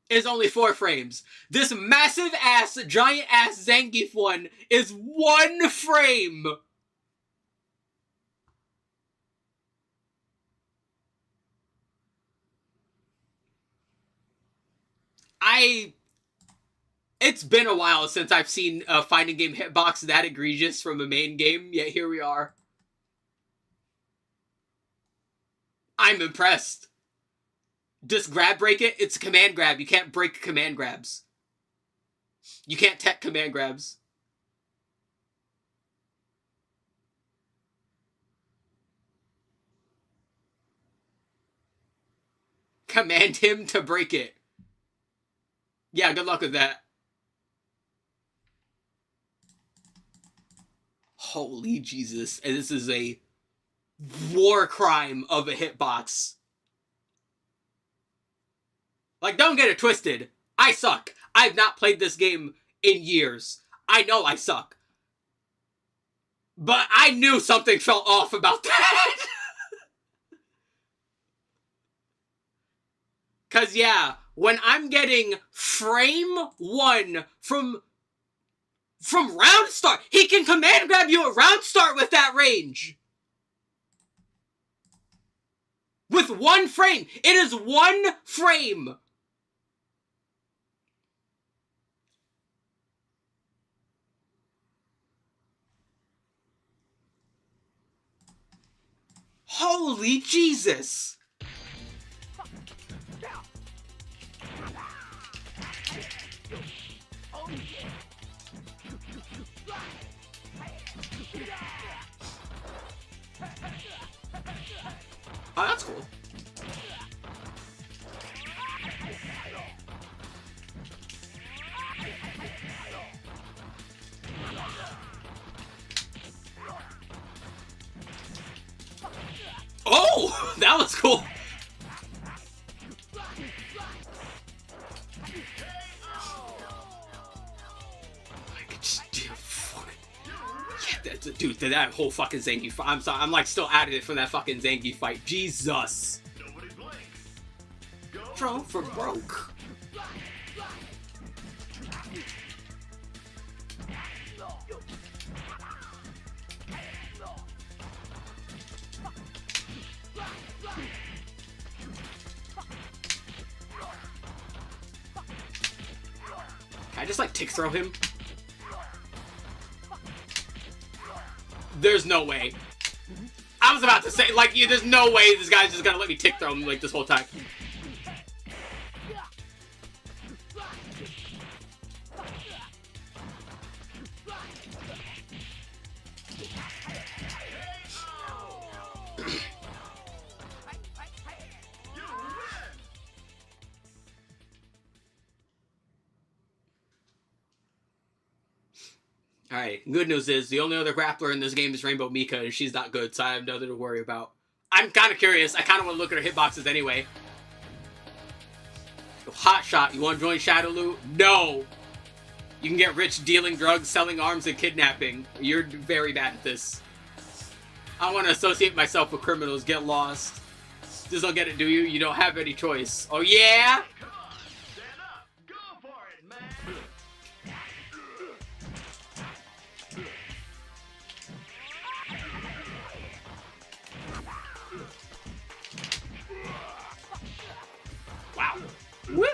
is only 4 frames. This massive ass, giant ass Zangief one is 1 frame. It's been a while since I've seen a fighting game hitbox that egregious from a main game, yet here we are. I'm impressed. Just grab break it? It's a command grab. You can't break command grabs. You can't tech command grabs. Command him to break it. Yeah, good luck with that. Holy Jesus. And this is a war crime of a hitbox. Like, don't get it twisted. I suck. I've not played this game in years. I know I suck. But I knew something felt off about that. Because, yeah, when I'm getting frame 1 from round start, he can command grab you at round start with that range. With 1 frame. It is 1 frame. Holy Jesus. Oh, that's cool. Oh, that was cool. Dude, that whole fucking Zangief fight. I'm sorry, I'm like still at it from that fucking Zangief fight. Jesus. Throw for broke. Can I just like tick throw him? There's no way. I was about to say, like, there's no way this guy's just gonna let me tick throw him like this whole time. Alright, good news is, the only other grappler in this game is Rainbow Mika, and she's not good, so I have nothing to worry about. I'm kind of curious. I kind of want to look at her hitboxes anyway. Hot shot, you want to join Shadow Loot? No! You can get rich dealing drugs, selling arms, and kidnapping. You're very bad at this. I want to associate myself with criminals. Get lost. Just don't get it, do you? You don't have any choice. Oh, yeah?
Come on, stand up. Go for it, man.
Wow. Woo!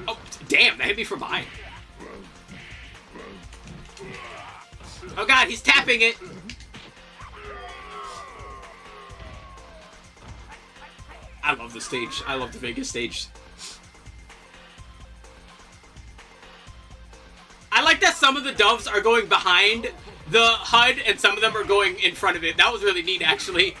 Oh, damn, that hit me from behind. Oh god, he's tapping it! I love the stage. I love the Vegas stage. I like that some of the doves are going behind the HUD and some of them are going in front of it. That was really neat, actually.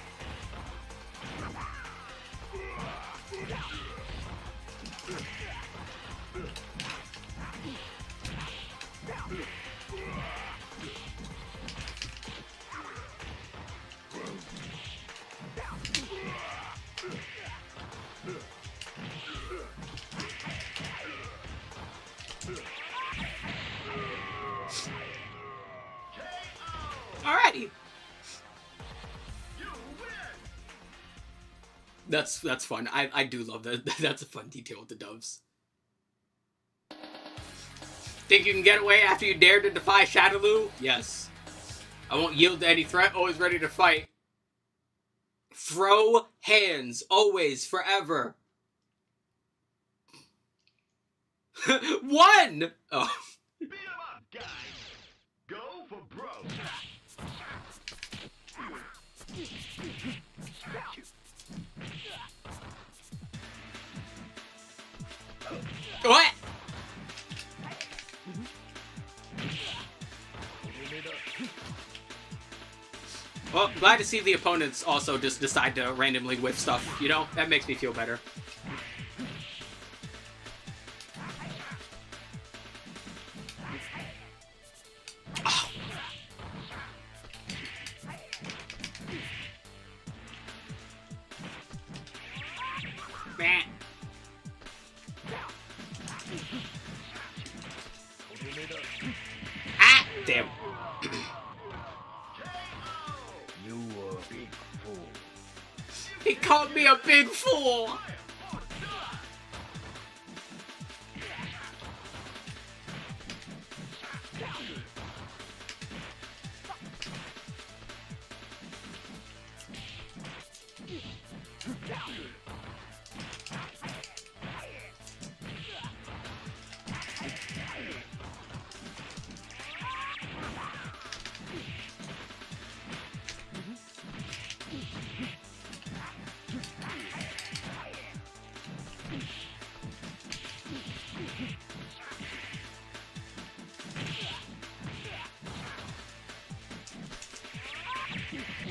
That's fun. I do love that. That's a fun detail with the doves. Think you can get away after you dare to defy Shadaloo? Yes. I won't yield to any threat, always ready to fight. Throw hands, always, forever. One! Oh.
Beat 'em up, guys. Go for broke.
What? Well, glad to see the opponents also just decide to randomly whiff stuff, you know? That makes me feel better. Oh. Man. Ah! Damn.
You were a big fool.
He called me a big fool!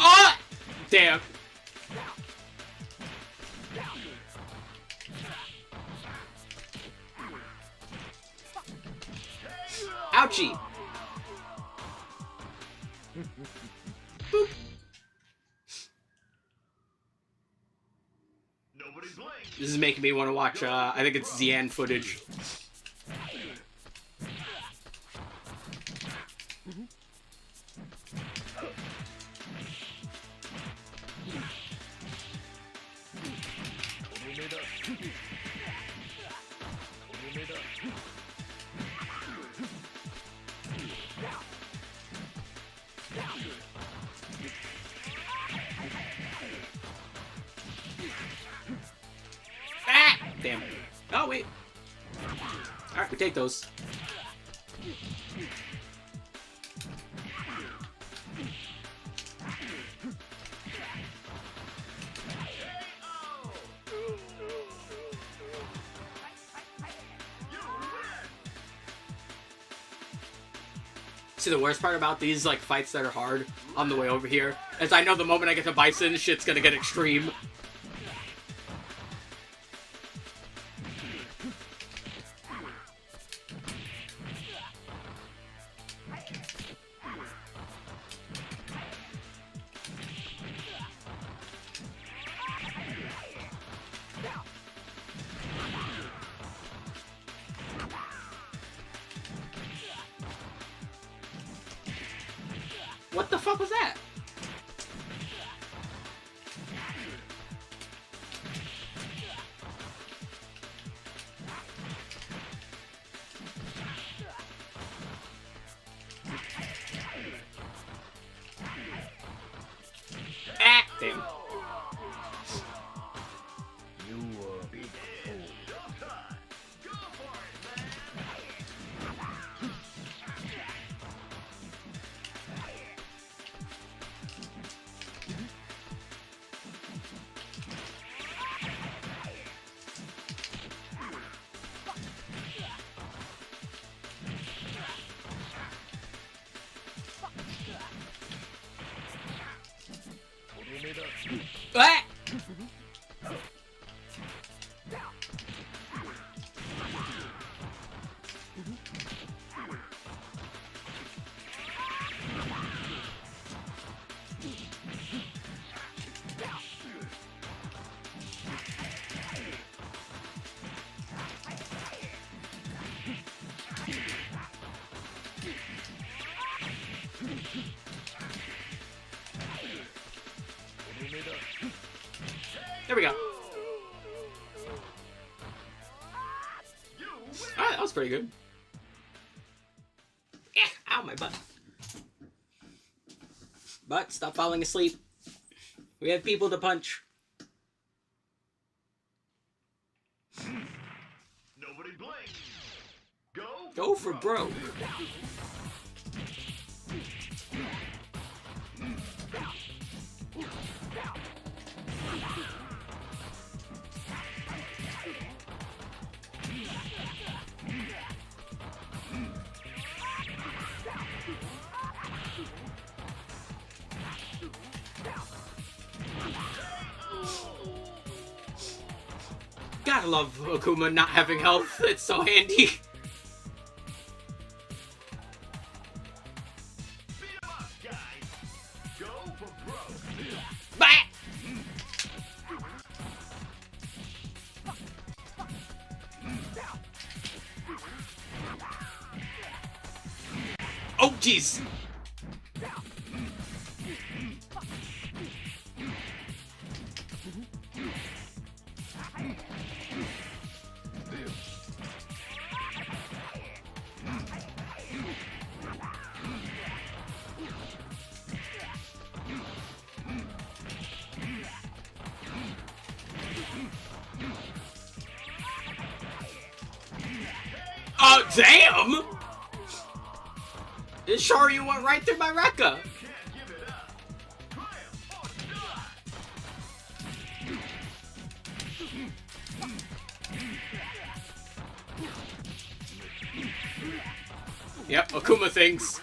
Oh! Damn. Ouchie. Boop.
Nobody's late.
This is making me want to watch, I think it's Zian footage. Ah! Damn. Oh, wait. Alright, we take those. See, the worst part about these, like, fights that are hard on the way over here is I know the moment I get to Bison, shit's gonna get extreme. What the fuck was that? Ah, damn.
You were a big fool. Showtime. Go for it, man.
Ah! There we go. pretty good. Ow, my butt. But stop falling asleep. We have people to punch.
Nobody blink.
Go for broke. Gotta love Akuma not having health. It's so handy.
Beat 'em up, guys. Go for broke.
Bah! Oh, jeez. Oh, damn! Shoryu went right through my Rekka.
Can't give it up. Triumph or die.
Yep, Akuma thinks.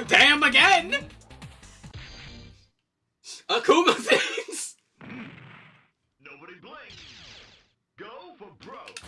Damn again! Akuma thinks!
Nobody blink. Go for broke.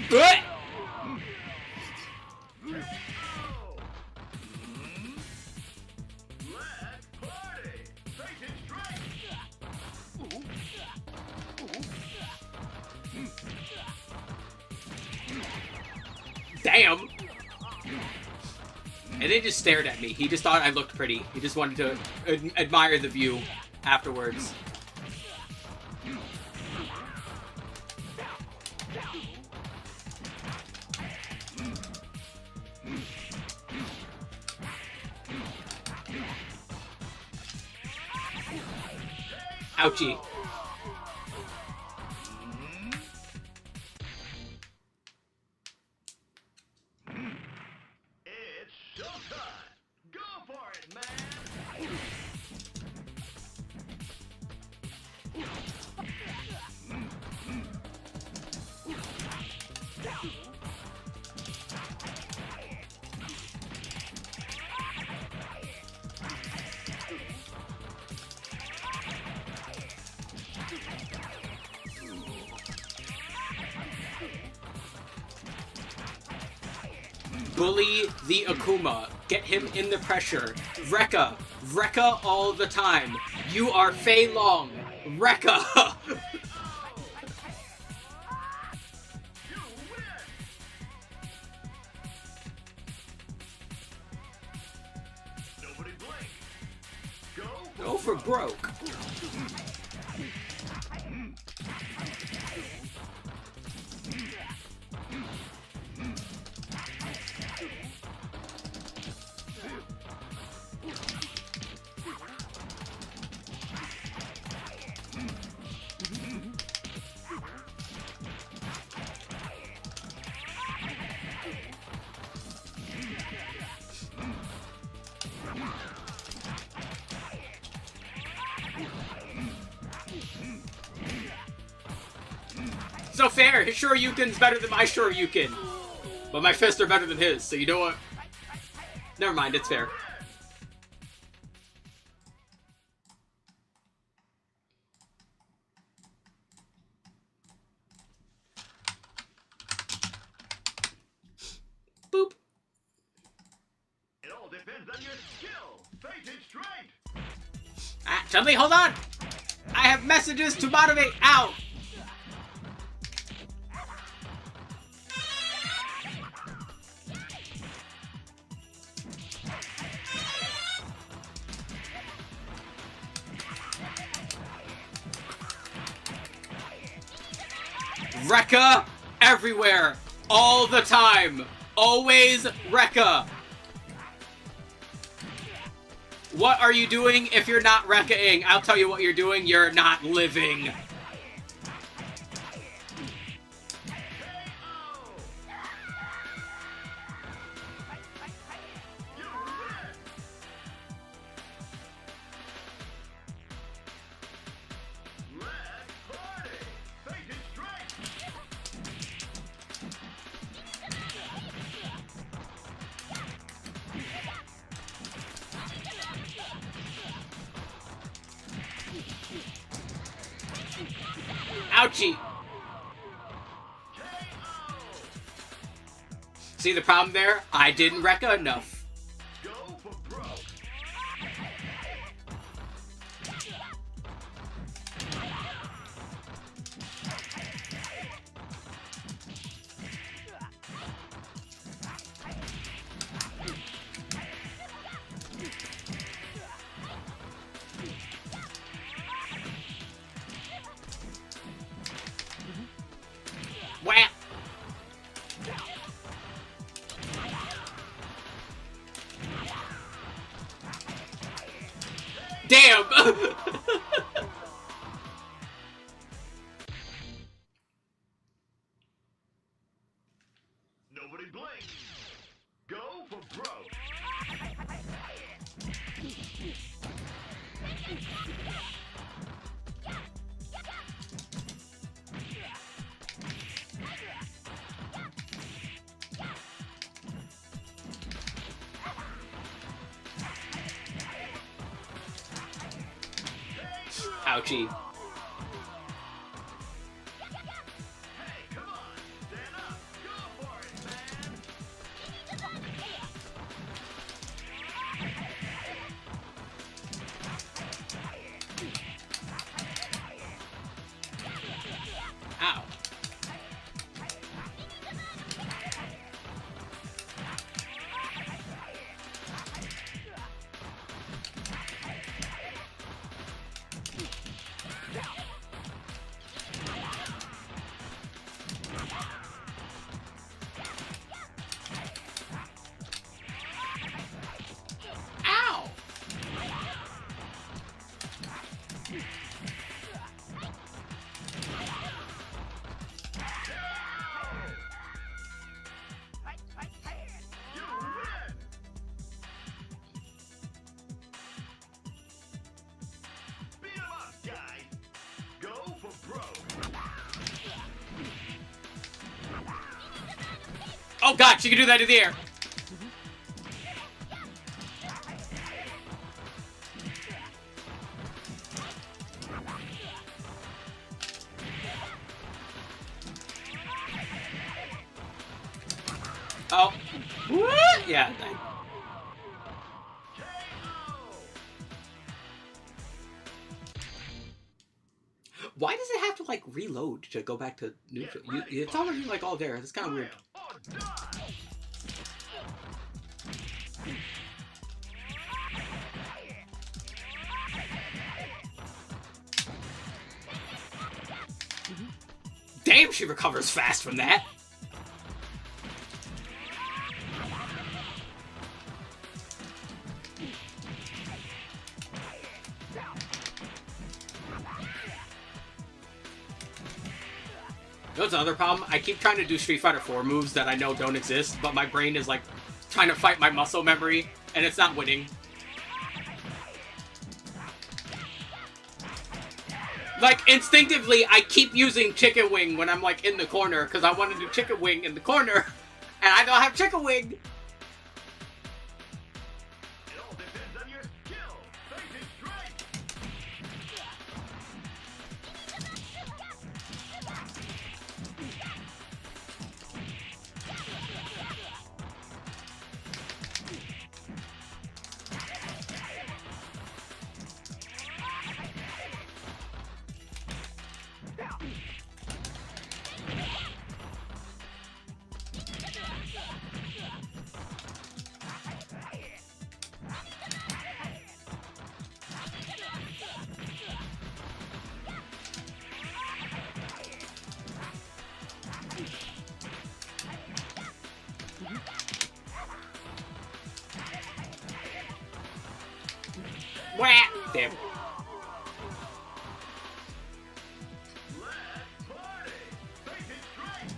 Good!
Let's party. Face it straight.
Damn! And they just stared at me. He just thought I looked pretty. He just wanted to admire the view afterwards. Ouchie.
It's showtime. Go for it, man.
Bully the Akuma. Get him in the pressure. Rekka. Rekka all the time. You are Fei Long. Rekka.
You win. Nobody blink.
Go for broke. It's no fair. His Shoryuken's better than my Shoryuken. But my fists are better than his, so you know what? Never mind, it's fair. Boop.
It all depends on your skill. Face it straight.
Ah, Chun-Li, hold on! I have messages to motivate. Ow! Rekka everywhere, all the time, always Rekka. What are you doing if you're not Rekka-ing? I'll tell you what you're doing, you're not living. Ouchie! See the problem there? I didn't Rekka enough.
Go for broke.
Whap! Damn!
Nobody blink. Go for broke.
Ouchie.
Hey, come on. Stand up. Go for it, man.
Ow. Ow!
You win. Beat 'em up, guys. Go for broke.
Oh god, she can do that in the air. Oh. What? Yeah. Why does it have to like reload to go back to neutral? It's already like all there. It's kind of weird.
Or die.
Damn, she recovers fast from that. That's another problem. I keep trying to do Street Fighter 4 moves that I know don't exist, but my brain is like trying to fight my muscle memory, and it's not winning. Like, instinctively, I keep using chicken wing when I'm, like, in the corner, because I want to do chicken wing in the corner, and I don't have chicken wing.
It all depends on your skill. Basic strike.
Wah! Damn.
Let's party. Basic strike.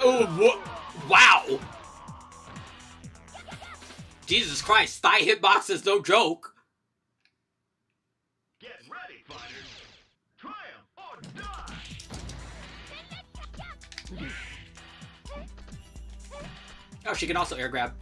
Oh, wow! Jesus Christ, thigh hitbox is no joke.
Get ready, fighters. Triumph or die.
Oh, she can also air grab.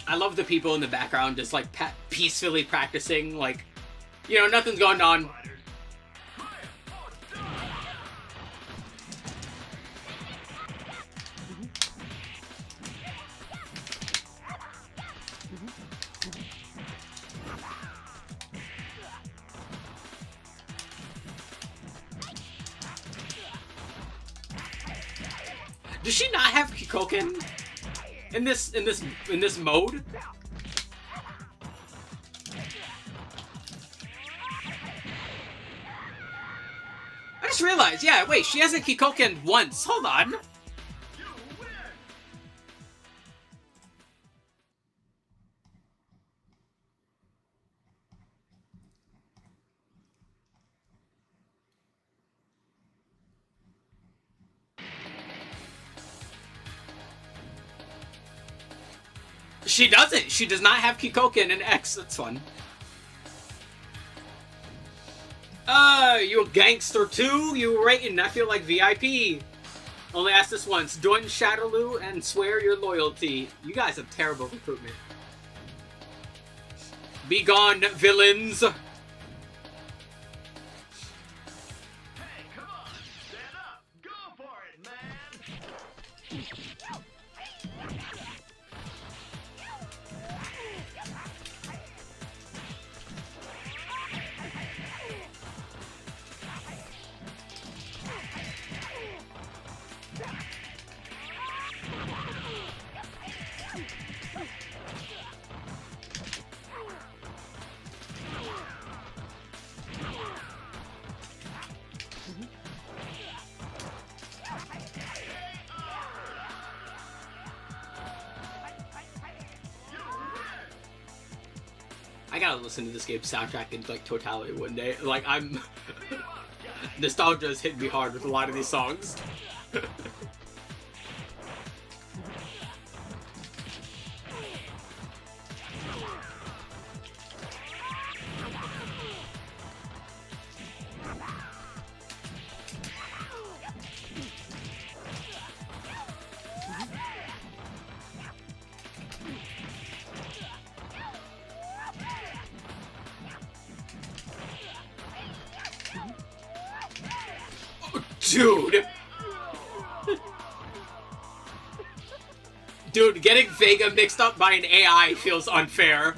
I love the people in the background just like peacefully practicing, like, you know, nothing's going on.
Fighters. Triumph or die.
Does she not have Kikoken in this mode? I just realized, yeah, wait, she hasn't Kikoken once. Hold on.
You win.
She doesn't. She does not have Kikoken in X. That's fun. You a gangster too? You rating? I feel like VIP. Only ask this once. Join Shadowloo and swear your loyalty. You guys have terrible recruitment. Be gone, villains.
Hey, come on. Stand up. Go for it, man.
I gotta listen to this game's soundtrack in like totality one day. Like I'm nostalgia has hit me hard with a lot of these songs. Dude! Dude, getting Vega mixed up by an AI feels unfair.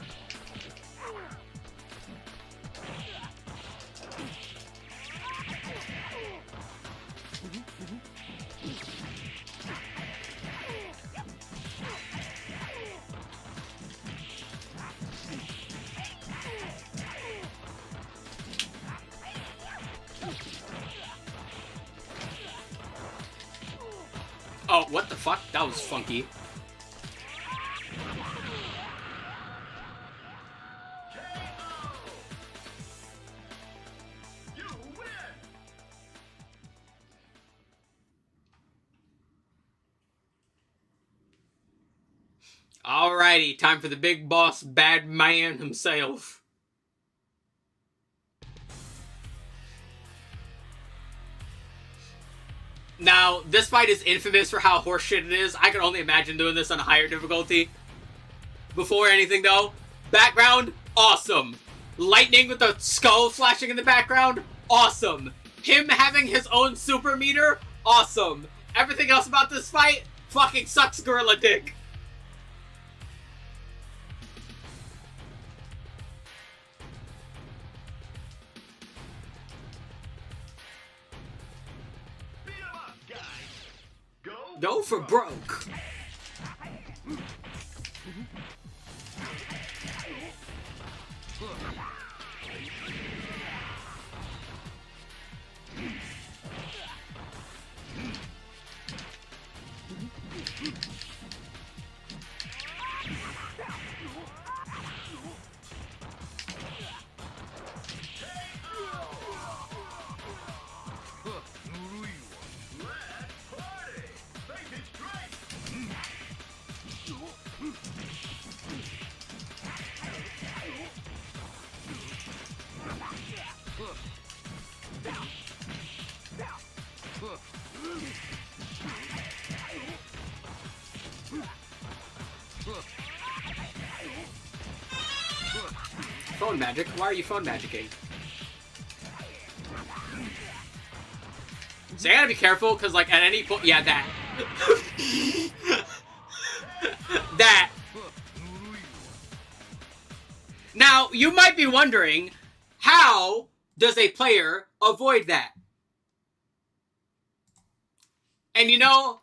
Oh, what the fuck? That was funky. Alrighty, time for the big boss bad man himself. Now, this fight is infamous for how horseshit it is. I can only imagine doing this on a higher difficulty. Before anything, though, background, awesome. Lightning with the skull flashing in the background, awesome. Him having his own super meter, awesome. Everything else about this fight, fucking sucks gorilla dick. Go for broke. Phone magic? Why are you phone magicking? So I gotta be careful, because, like, at any point... Yeah, that. That. Now, you might be wondering, how does a player avoid that? And you know,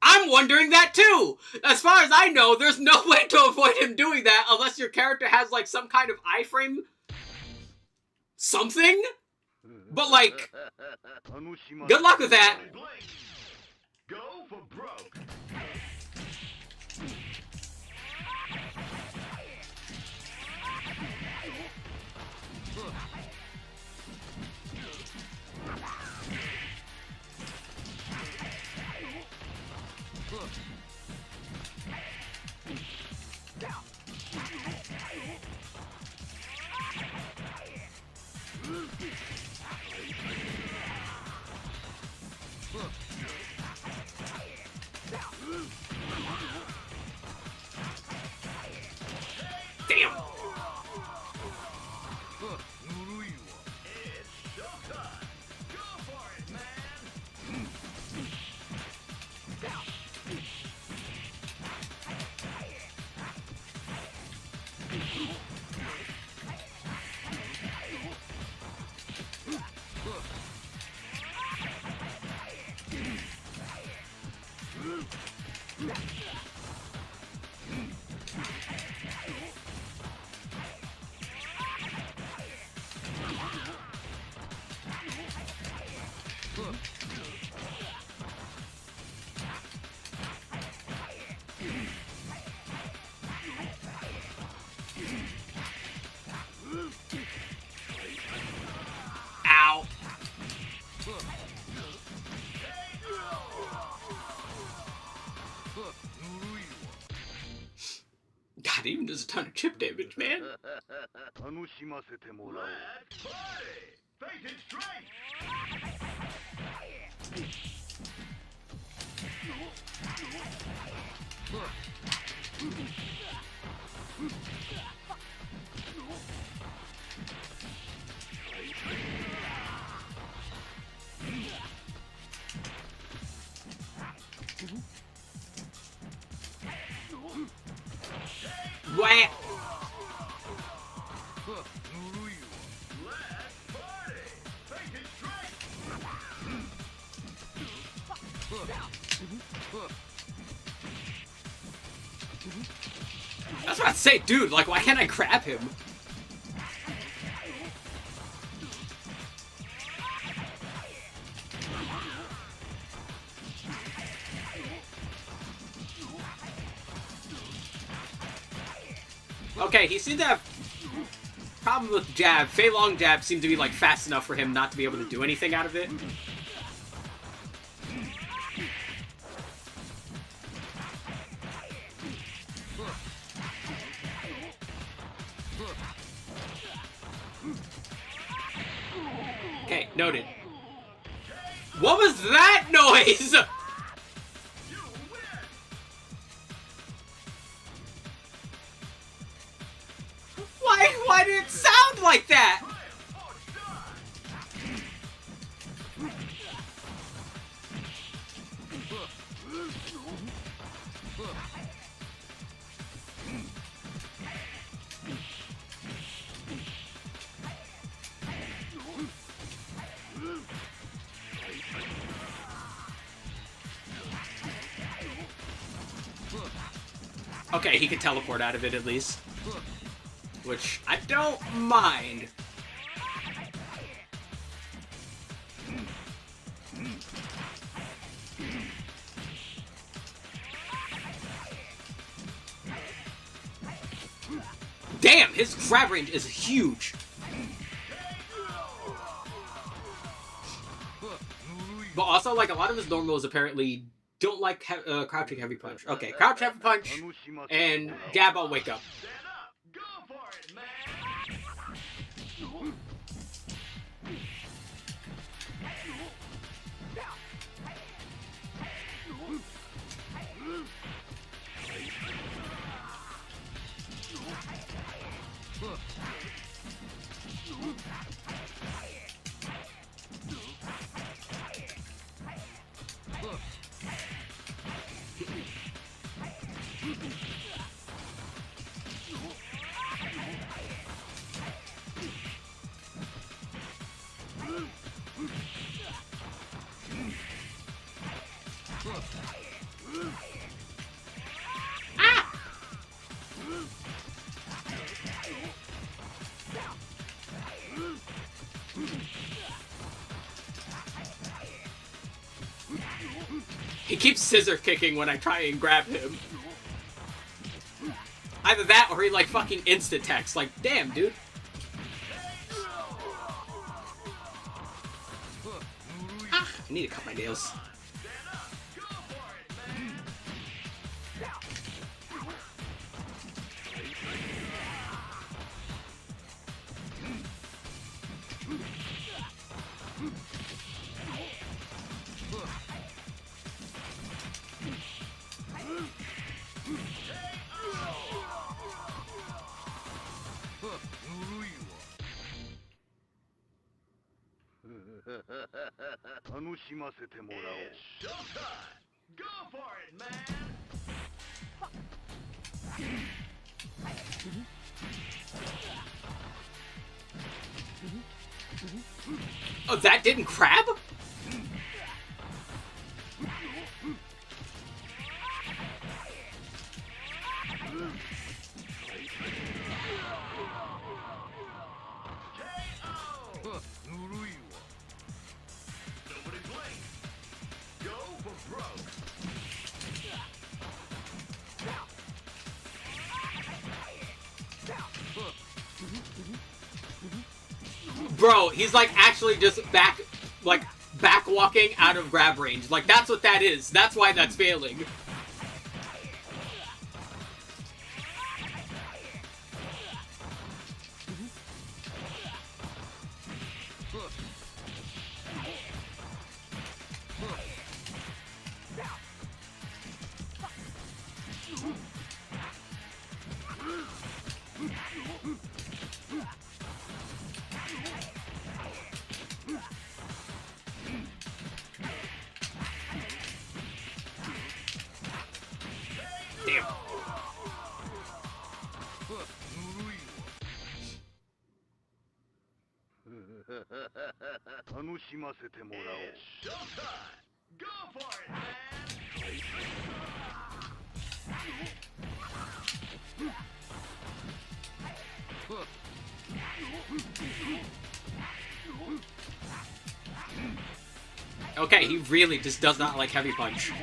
I'm wondering that too! As far as I know, there's no way to avoid him doing that unless your character has, like, some kind of iframe... something? But, like, good luck with that!
Go for broke.
Damn! Ow. God, even does a ton of chip damage, man. Wham! I was about to say, dude, like, why can't I grab him? Okay, he seemed to have problem with the jab. Fei Long jab seemed to be like fast enough for him not to be able to do anything out of it. Okay, noted. What was that noise? Why did it sound like that? Okay, he could teleport out of it at least. Which I don't mind. Damn, his grab range is huge. But also, like, a lot of his normals apparently don't like crouching heavy punch. Okay, crouch heavy punch and jab I'll wake up. He keeps scissor kicking when I try and grab him. Either that or he like fucking insta text. Like, damn, dude. I need to cut my nails.
Go for it, man!
Oh, that didn't crab? Bro, he's like actually just back walking out of grab range. Like, that's what that is. That's why that's failing. Damn.
楽しませてもらおう。Go for it, man!
Okay, he really just does not like heavy punch.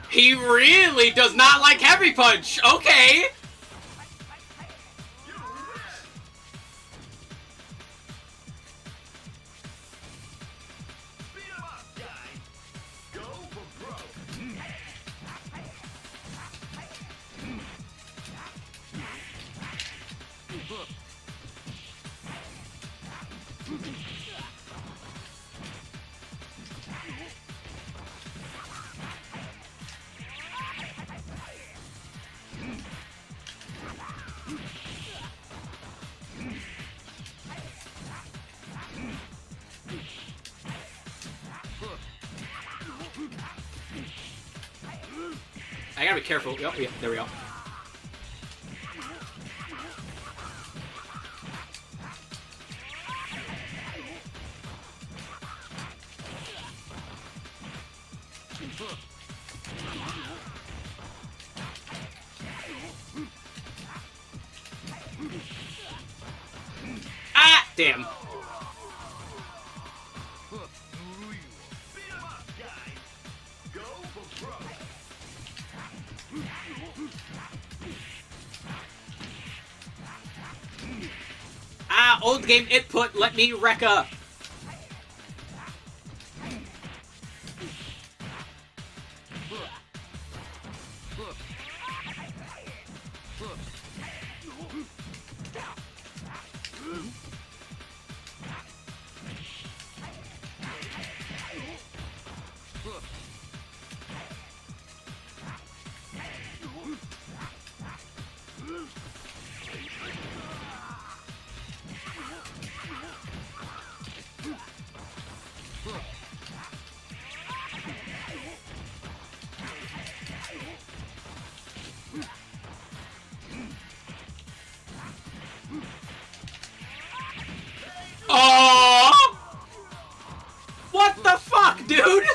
He really does not like heavy punch. Okay. I gotta be careful. Oh, yeah, there we go. Ah, damn. Ah, old game input, let me Rekka. Oh! What the fuck, dude?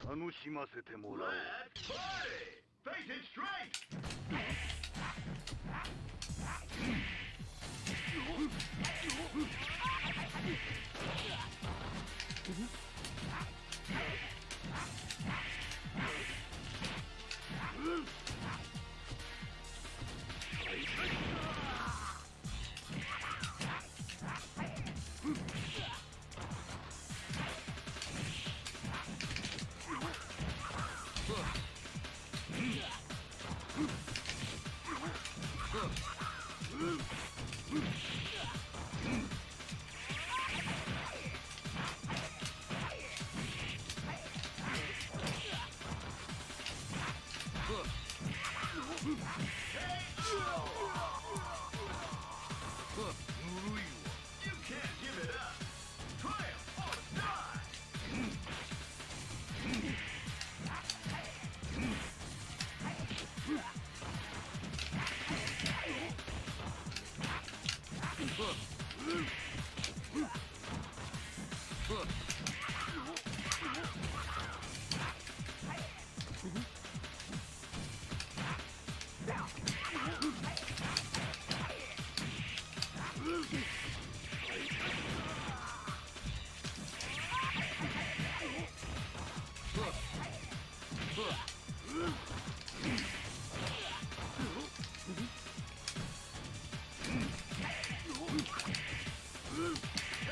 楽しませてもらおう。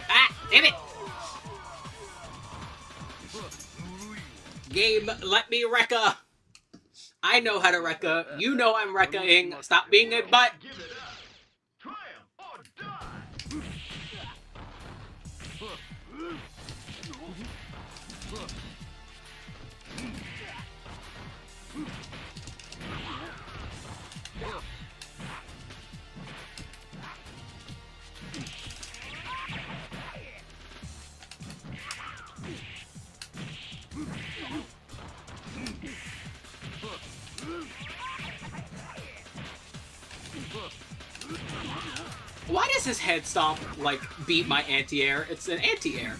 Ah, damn it! Game, let me Rekka. I know how to Rekka. You know I'm Rekka-ing. Stop being a butt.
does his head stomp, like, beat my anti-air? It's an anti-air.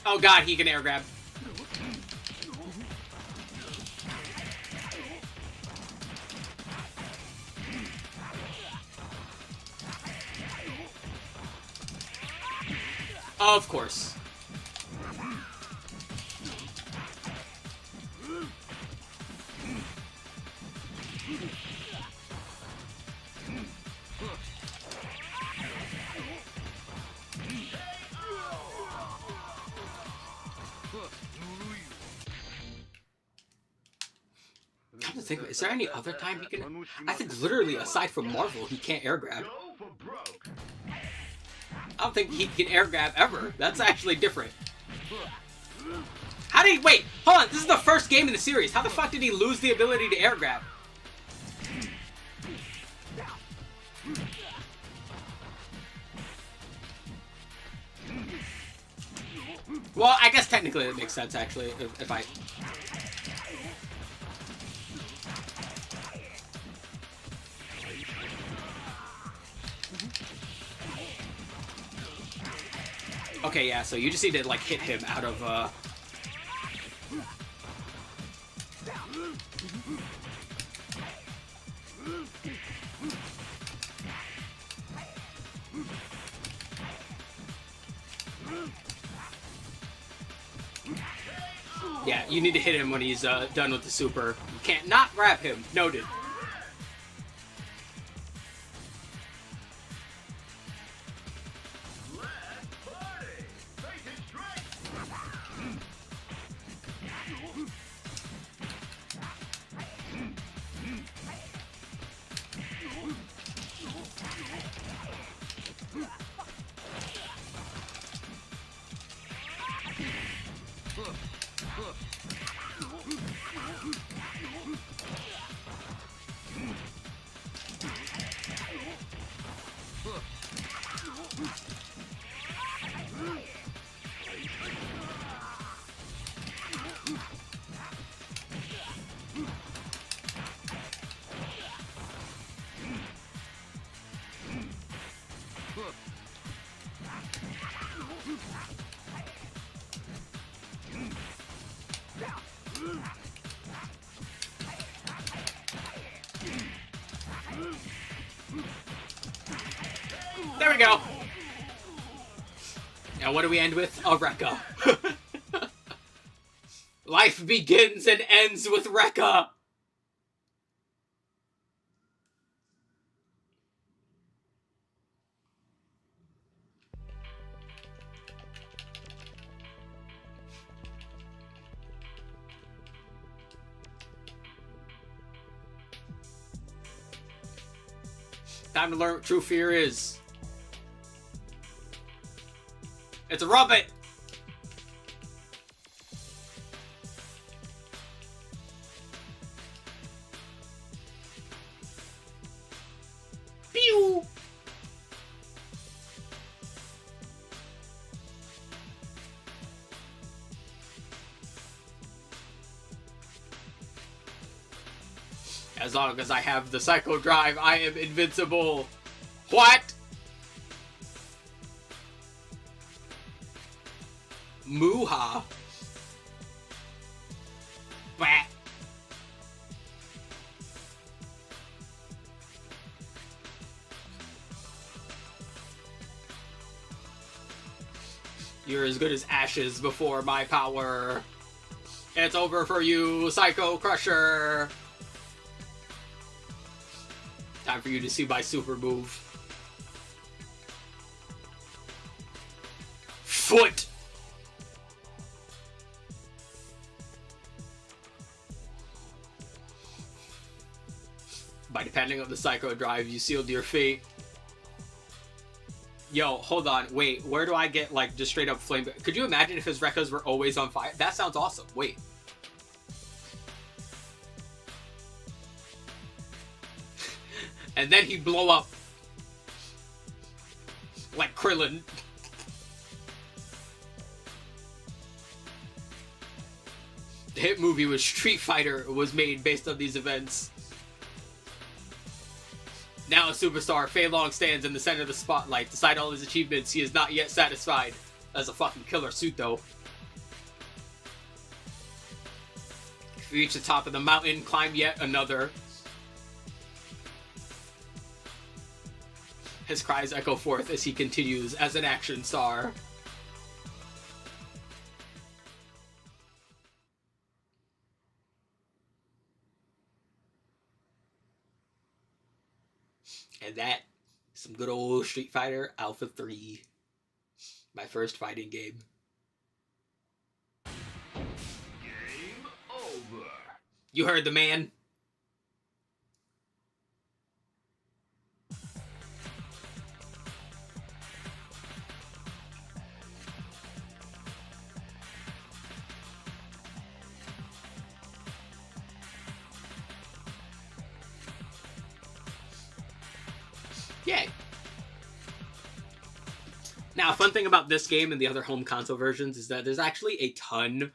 Oh god, he can air grab. Of course. Come to think of it, is there any other time he can... I think literally, aside from Marvel, he can't air grab. I don't think he can air grab ever. That's actually different. How did he... Wait, hold on. This is the first game in the series. How the fuck did he lose the ability to air grab? Well, I guess technically it makes sense, actually, if I... Okay, yeah, so you just need to, like, hit him out of, Yeah, you need to hit him when he's, done with the super. You can't not grab him. Noted. There we go. Now what do we end with? A Rekka. Life begins and ends with Rekka. Time to learn what true fear is. It's a robot! Pew! As long as I have the Psycho Drive, I am invincible. What? Muha. Bah. You're as good as ashes before my power. It's over for you, Psycho Crusher. Time for you to see my super move. Foot! By depending on the Psycho Drive, you sealed your fate. Yo, hold on. Wait, where do I get, like, just straight up flame? Could you imagine if his Rekkas were always on fire? That sounds awesome. Wait. And then he'd blow up. Like Krillin. The hit movie was Street Fighter was made based on these events. Now a superstar, Fei Long stands in the center of the spotlight. Despite all his achievements, he is not yet satisfied. That's a fucking killer suit, though. If you reach the top of the mountain, climb yet another. His cries echo forth as he continues as an action star. And that, some good old Street Fighter Alpha 3. My first fighting game.
Game over.
You heard the man. Yay. Now, a fun thing about this game and the other home console versions is that there's actually a ton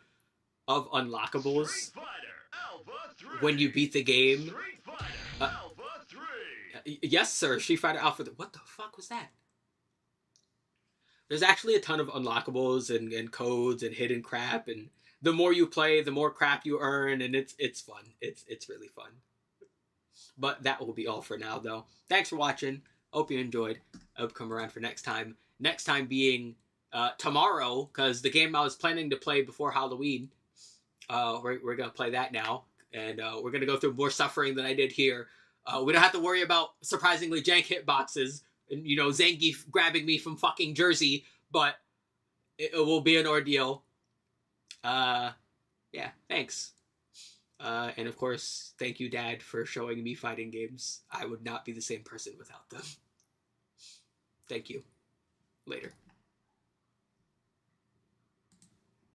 of unlockables when you beat the game. Yes, sir. Street Fighter Alpha 3. What the fuck was that? There's actually a ton of unlockables and codes and hidden crap, and the more you play, the more crap you earn, and it's fun. It's really fun. But that will be all for now, though. Thanks for watching. Hope you enjoyed. I hope you come around for next time. Next time being tomorrow, because the game I was planning to play before Halloween, we're going to play that now. And we're going to go through more suffering than I did here. We don't have to worry about surprisingly jank hitboxes and, you know, Zangief grabbing me from fucking Jersey, but it will be an ordeal. Yeah, thanks. And of course, thank you, Dad, for showing me fighting games. I would not be the same person without them. Thank you. Later.